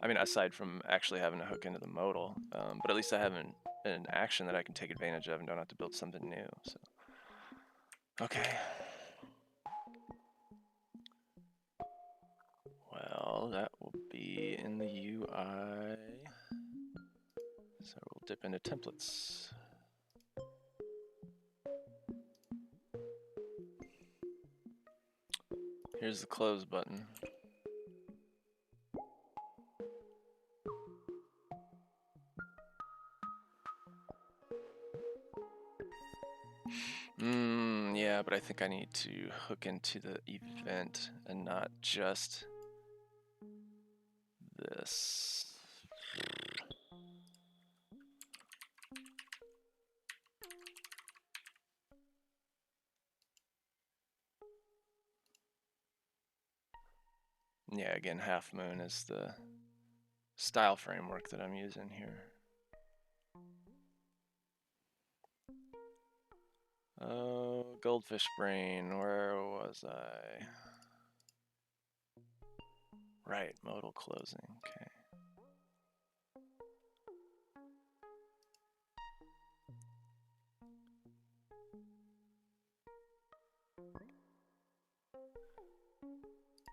I mean, aside from actually having to hook into the modal, but at least I have an action that I can take advantage of and don't have to build something new. So, okay. Well, that will be in the UI. So we'll dip into templates. Here's the close button. Yeah, but I think I need to hook into the event and not just this. Yeah, again, half moon is the style framework that I'm using here. Oh, goldfish brain, where was I? Right, modal closing, okay.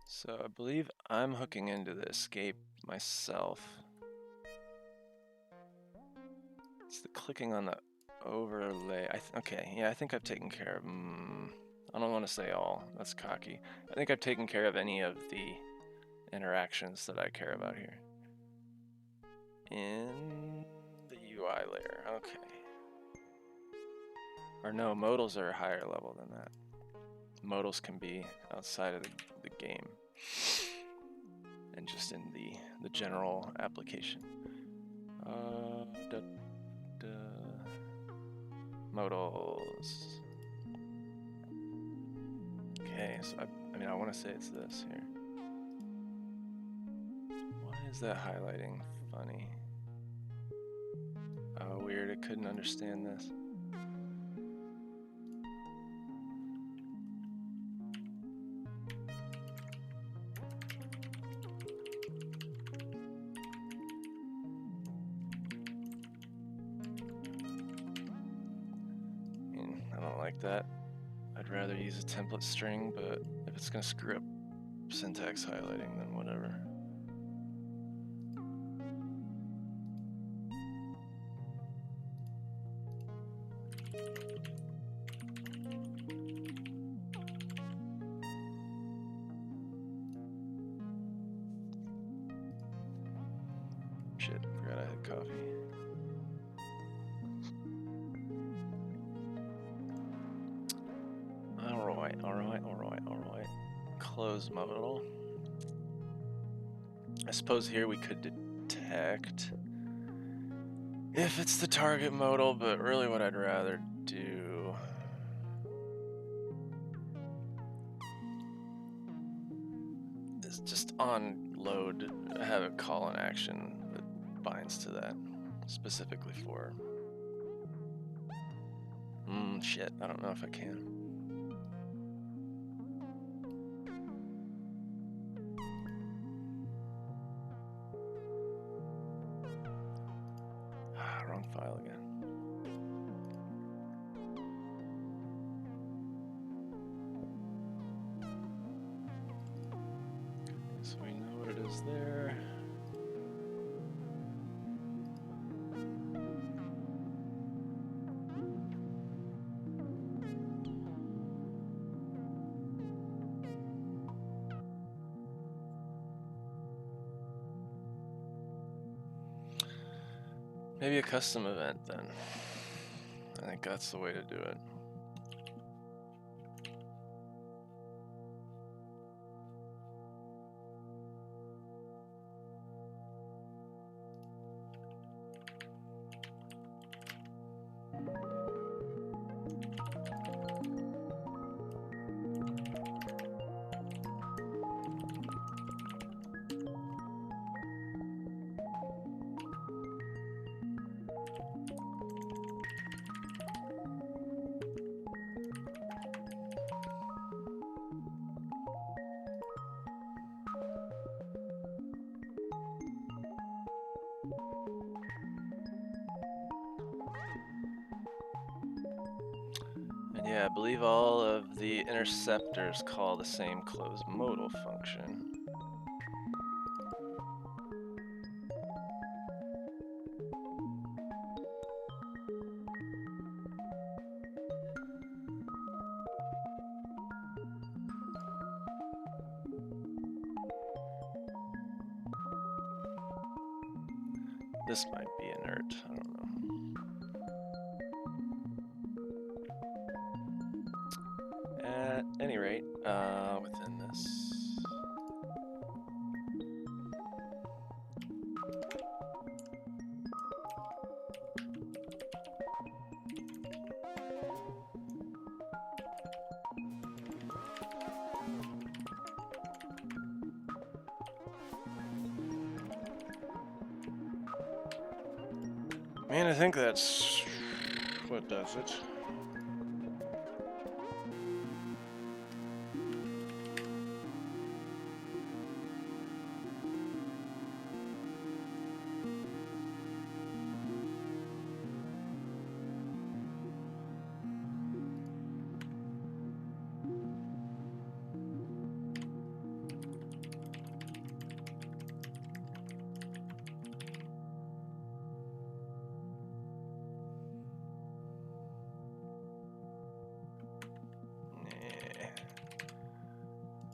So I believe I'm hooking into the escape myself. It's the clicking on the overlay. Okay, yeah, I think I've taken care of. I don't want to say all. That's cocky. I think I've taken care of any of the interactions that I care about here. In the UI layer, okay. Or no, modals are a higher level than that. Modals can be outside of the game and just in the general application. Modals. Okay, so I mean, I want to say it's this here. Why is that highlighting funny? Oh, weird, it couldn't understand this. I don't like that. I'd rather use a template string, but if it's gonna screw up syntax highlighting, then whatever. Shit, forgot I had coffee. Alright. Close modal. I suppose here we could detect if it's the target modal, but really what I'd rather do is just on load, have it call an action that binds to that specifically for. Shit, I don't know if I can. Wrong file again. So we know what it is there. Maybe a custom event then. I think that's the way to do it. And yeah, I believe all of the interceptors call the same close modal function. This might be inert, I don't know. At any rate, within this. Man, I think that's what does it.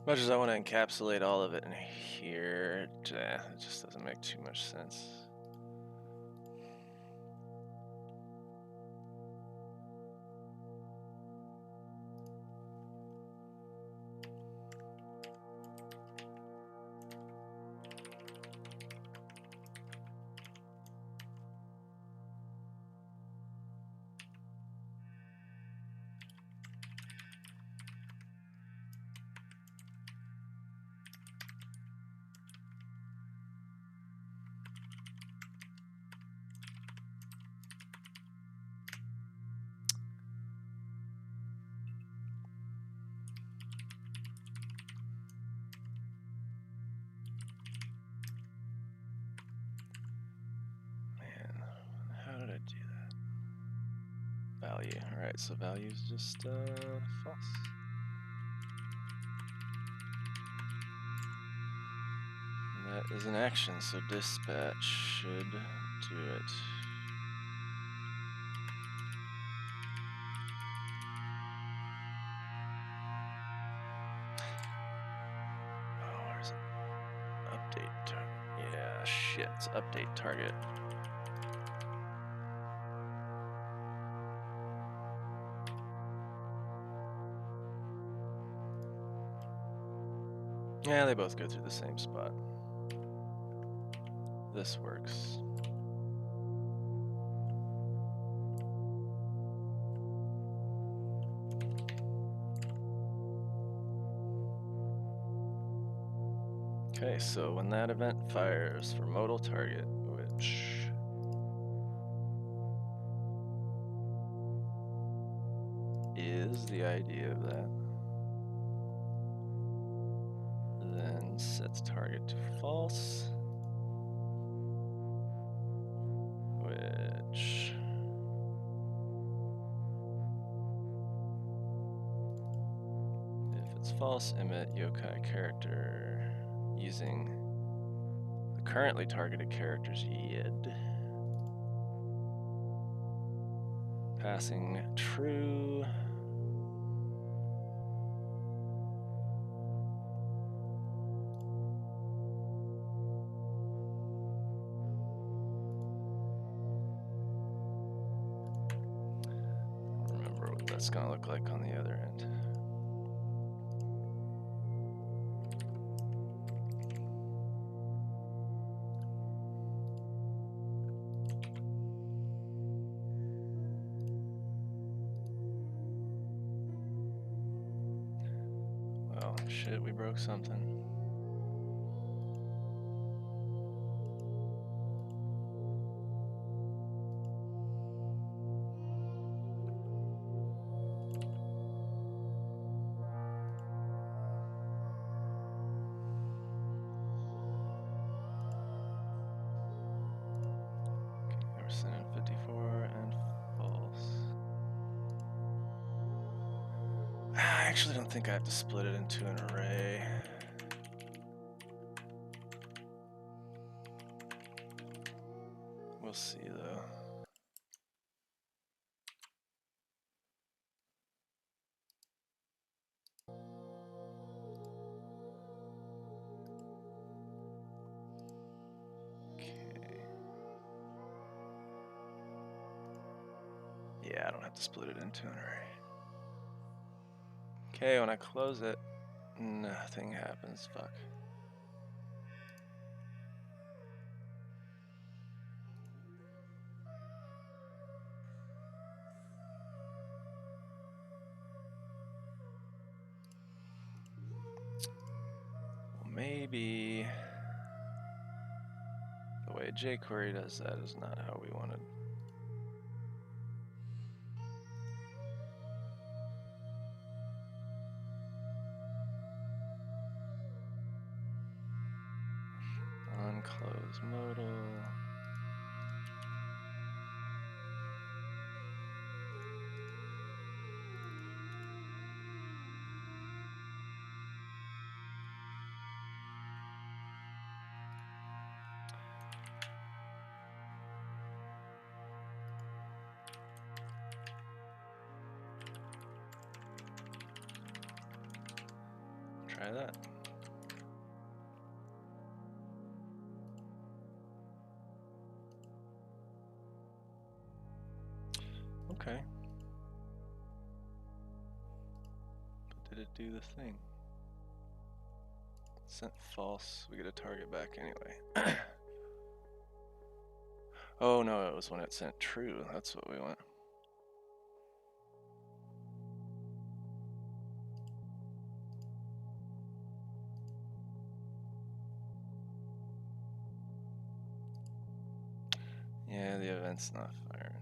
Much as I want to encapsulate all of it in here, it just doesn't make too much sense. Value. Alright, so value is just false. And that is an action, so dispatch should do it. Oh, where's it? Update target. Yeah, shit, it's update target. Yeah, they both go through the same spot. This works. Okay, so when that event fires for modal target, which is the idea of that, then sets target to false, which if it's false, emit yōkai character using the currently targeted character's yid. Passing true. it's gonna look like on the other end. Well, shit, we broke something. We're sending 54 and false. I actually don't think I have to split it into an array. We'll see though. Yeah, I don't have to split it into an array. Okay, when I close it, nothing happens. Fuck. Well, maybe the way jQuery does that is not how we wanted. Unclose modal. Try that. Okay. But did it do the thing? Sent false. We get a target back anyway. Oh no, it was when it sent true. That's what we want. Yeah, the event's not firing.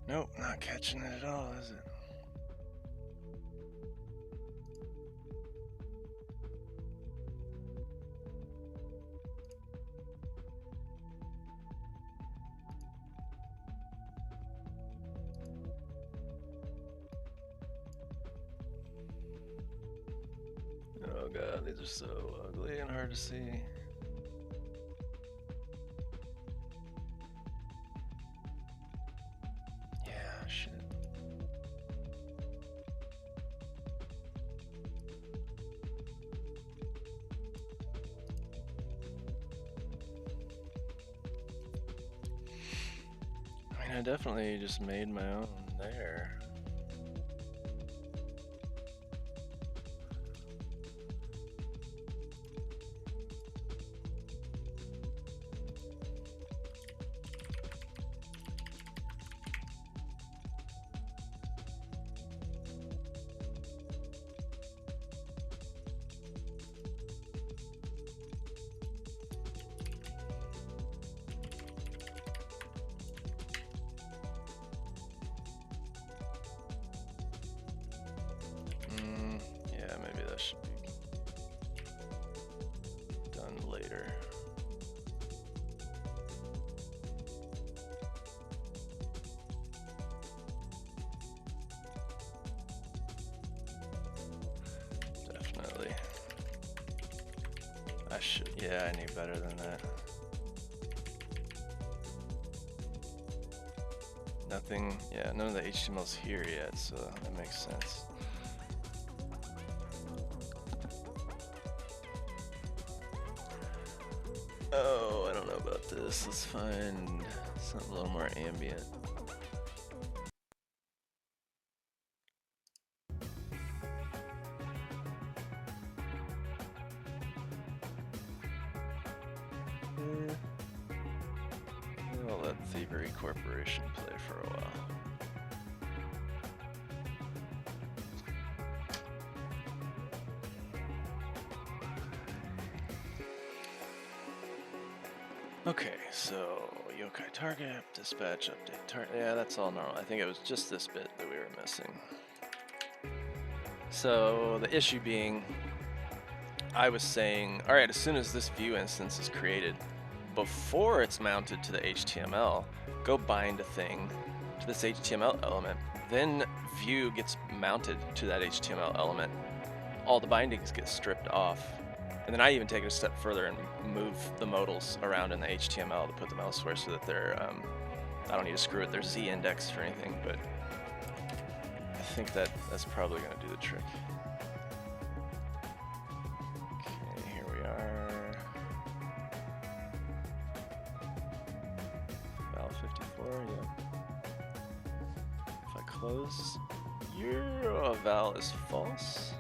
Nope, not catching it at all, is it? Oh god, these are so ugly and hard to see. Yeah, shit. I mean, I definitely just made my own there. Yeah, I need better than that. Nothing, yeah, none of the HTML's here yet, so that makes sense. Oh, I don't know about this. Let's find something a little more ambient. I'll let Thievery Corporation play for a while. Okay, so yōkai target, dispatch, update target. Yeah, that's all normal. I think it was just this bit that we were missing. So the issue being, I was saying, all right, as soon as this view instance is created, before it's mounted to the HTML, go bind a thing to this HTML element, then view gets mounted to that HTML element. All the bindings get stripped off. And then I even take it a step further and move the modals around in the HTML to put them elsewhere so that they're, I don't need to screw with their Z index or anything, but I think that's probably going to do the trick. Okay, here we are. Val 54, yeah. If I close, your val is false.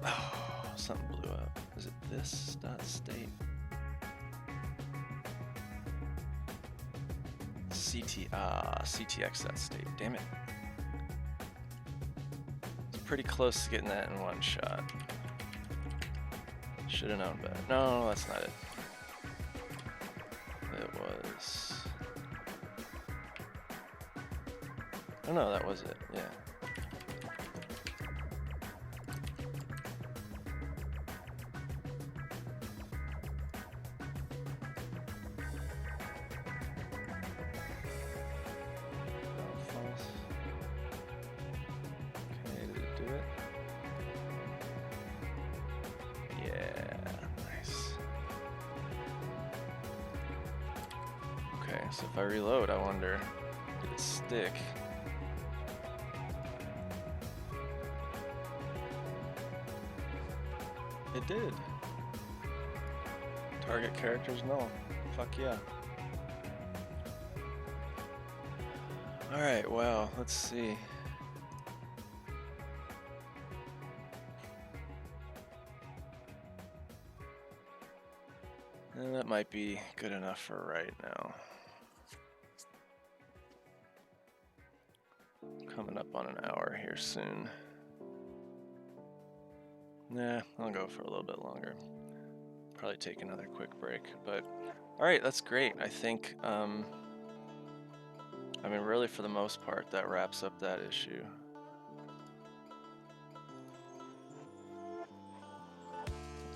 Oh, something blew up. Is it this dot state? CTX dot state. Damn it. It's pretty close to getting that in one shot. Should have known better. No, that's not it. It was. Oh no, that was it. Yeah. So if I reload, I wonder, did it stick? It did. Target characters null. Fuck yeah. Alright, wow, let's see. And that might be good enough for right now. Coming up on an hour here soon. Nah, I'll go for a little bit longer. Probably take another quick break, but alright, that's great. I think, I mean, really for the most part, that wraps up that issue.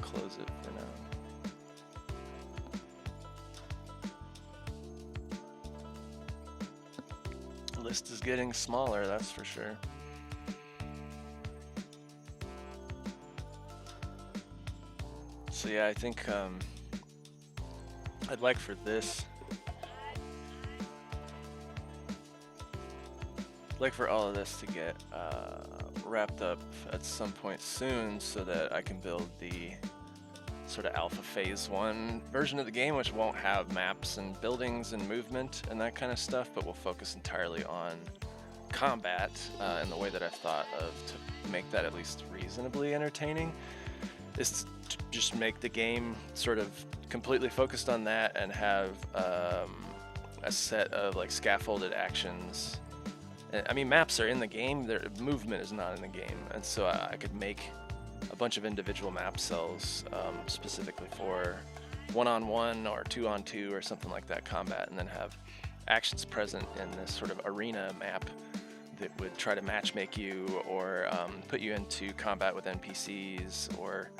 Close it for now. List is getting smaller, that's for sure. So yeah, I think I'd like for this, all of this to get wrapped up at some point soon, so that I can build the sort of alpha phase 1 version of the game, which won't have maps and buildings and movement and that kind of stuff, but will focus entirely on combat in the way that I've thought of to make that at least reasonably entertaining, is to just make the game sort of completely focused on that and have a set of like scaffolded actions. I mean, maps are in the game, their movement is not in the game, and so I could make a bunch of individual map cells specifically for 1-on-1 or 2-on-2 or something like that combat, and then have actions present in this sort of arena map that would try to matchmake you or put you into combat with NPCs, or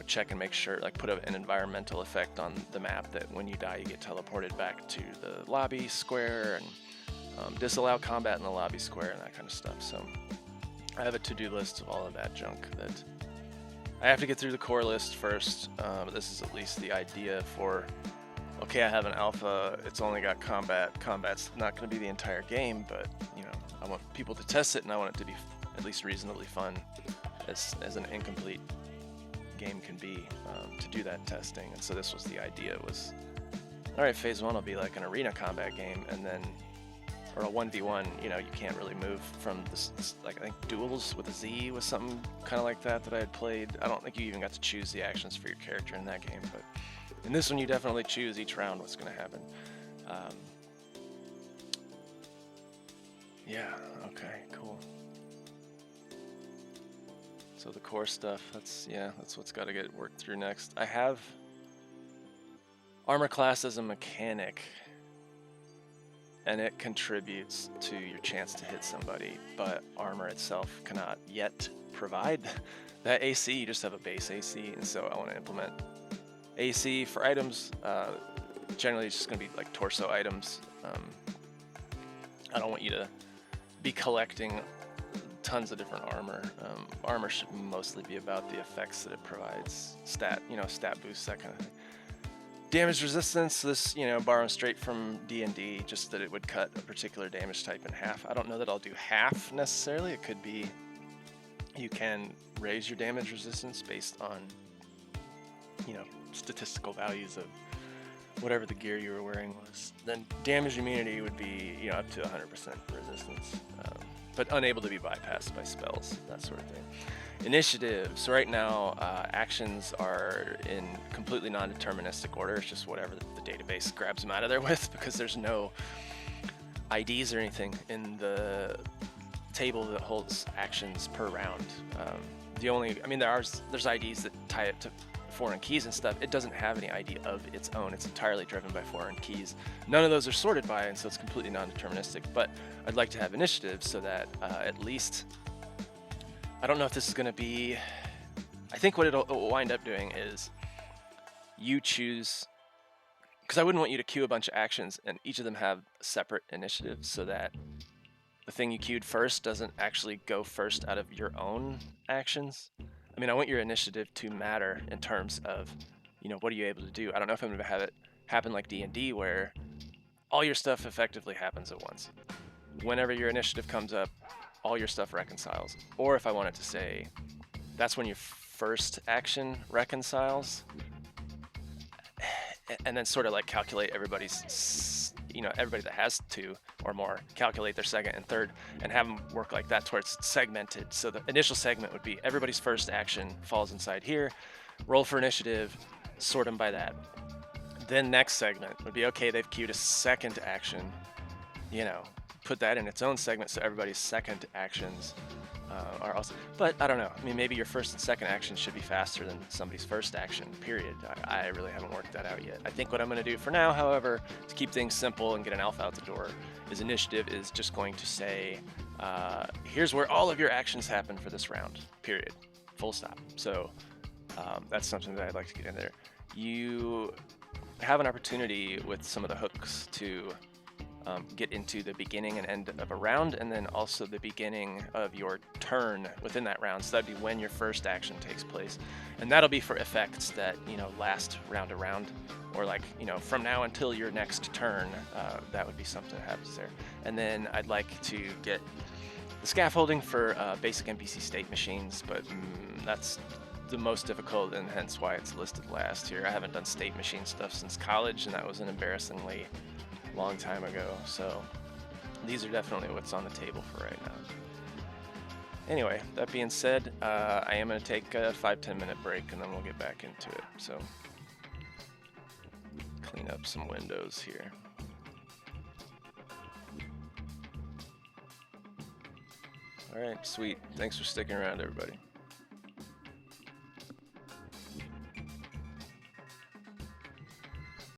check and make sure, like put an environmental effect on the map that when you die you get teleported back to the lobby square, and disallow combat in the lobby square and that kind of stuff. So I have a to-do list of all of that junk that I have to get through the core list first. This is at least the idea for, okay, I have an alpha, it's only got combat. Combat's not going to be the entire game, but, you know, I want people to test it, and I want it to be at least reasonably fun, as an incomplete game can be, to do that testing. And so this was the idea, was, all right, phase 1 will be like an arena combat game, and then, or a 1v1, you know, you can't really move from this, like, I think Duels with a Z was something kind of like that I had played. I don't think you even got to choose the actions for your character in that game, but in this one you definitely choose each round what's going to happen. Yeah, okay, cool. So the core stuff, that's what's got to get worked through next. I have armor class as a mechanic, and it contributes to your chance to hit somebody, but armor itself cannot yet provide that AC. You just have a base AC, and so I want to implement AC for items. Generally, it's just going to be like torso items. I don't want you to be collecting tons of different armor. Armor should mostly be about the effects that it provides. Stat boosts, that kind of thing. Damage resistance, this, borrowing straight from D&D, just that it would cut a particular damage type in half. I don't know that I'll do half necessarily. It could be you can raise your damage resistance based on, statistical values of whatever the gear you were wearing was. Then damage immunity would be, up to 100% resistance, but unable to be bypassed by spells, that sort of thing. Initiative. So right now, actions are in completely non-deterministic order. It's just whatever the database grabs them out of there with, because there's no IDs or anything in the table that holds actions per round. There's IDs that tie it to foreign keys and stuff. It doesn't have any ID of its own. It's entirely driven by foreign keys. None of those are sorted by, and so it's completely non-deterministic. But I'd like to have initiative so that at least, I don't know if this is going to be, I think what it'll wind up doing is you choose, because I wouldn't want you to queue a bunch of actions and each of them have separate initiatives, so that the thing you queued first doesn't actually go first out of your own actions. I want your initiative to matter in terms of, what are you able to do? I don't know if I'm going to have it happen like D&D, where all your stuff effectively happens at once. Whenever your initiative comes up, all your stuff reconciles. Or if I wanted to say, that's when your first action reconciles, and then sort of like calculate everybody's, everybody that has two or more, calculate their second and third, and have them work like that to where it's segmented. So the initial segment would be everybody's first action falls inside here, roll for initiative, sort them by that. Then next segment would be, okay, they've queued a second action, put that in its own segment, so everybody's second actions are also, but I don't know. Maybe your first and second action should be faster than somebody's first action, period. I really haven't worked that out yet. I think what I'm going to do for now, however, to keep things simple and get an alpha out the door, is initiative is just going to say, here's where all of your actions happen for this round, period, full stop. So that's something that I'd like to get in there. You have an opportunity with some of the hooks to get into the beginning and end of a round, and then also the beginning of your turn within that round. So that'd be when your first action takes place, and that'll be for effects that last round to round, or like from now until your next turn. That would be something that happens there. And then I'd like to get the scaffolding for basic NPC state machines, but that's the most difficult, and hence why it's listed last here. I haven't done state machine stuff since college, and that was an embarrassingly long time ago, so these are definitely what's on the table for right now. Anyway, that being said, I am going to take a 5-10 minute break, and then we'll get back into it. So clean up some windows here. All right, sweet. Thanks for sticking around, everybody.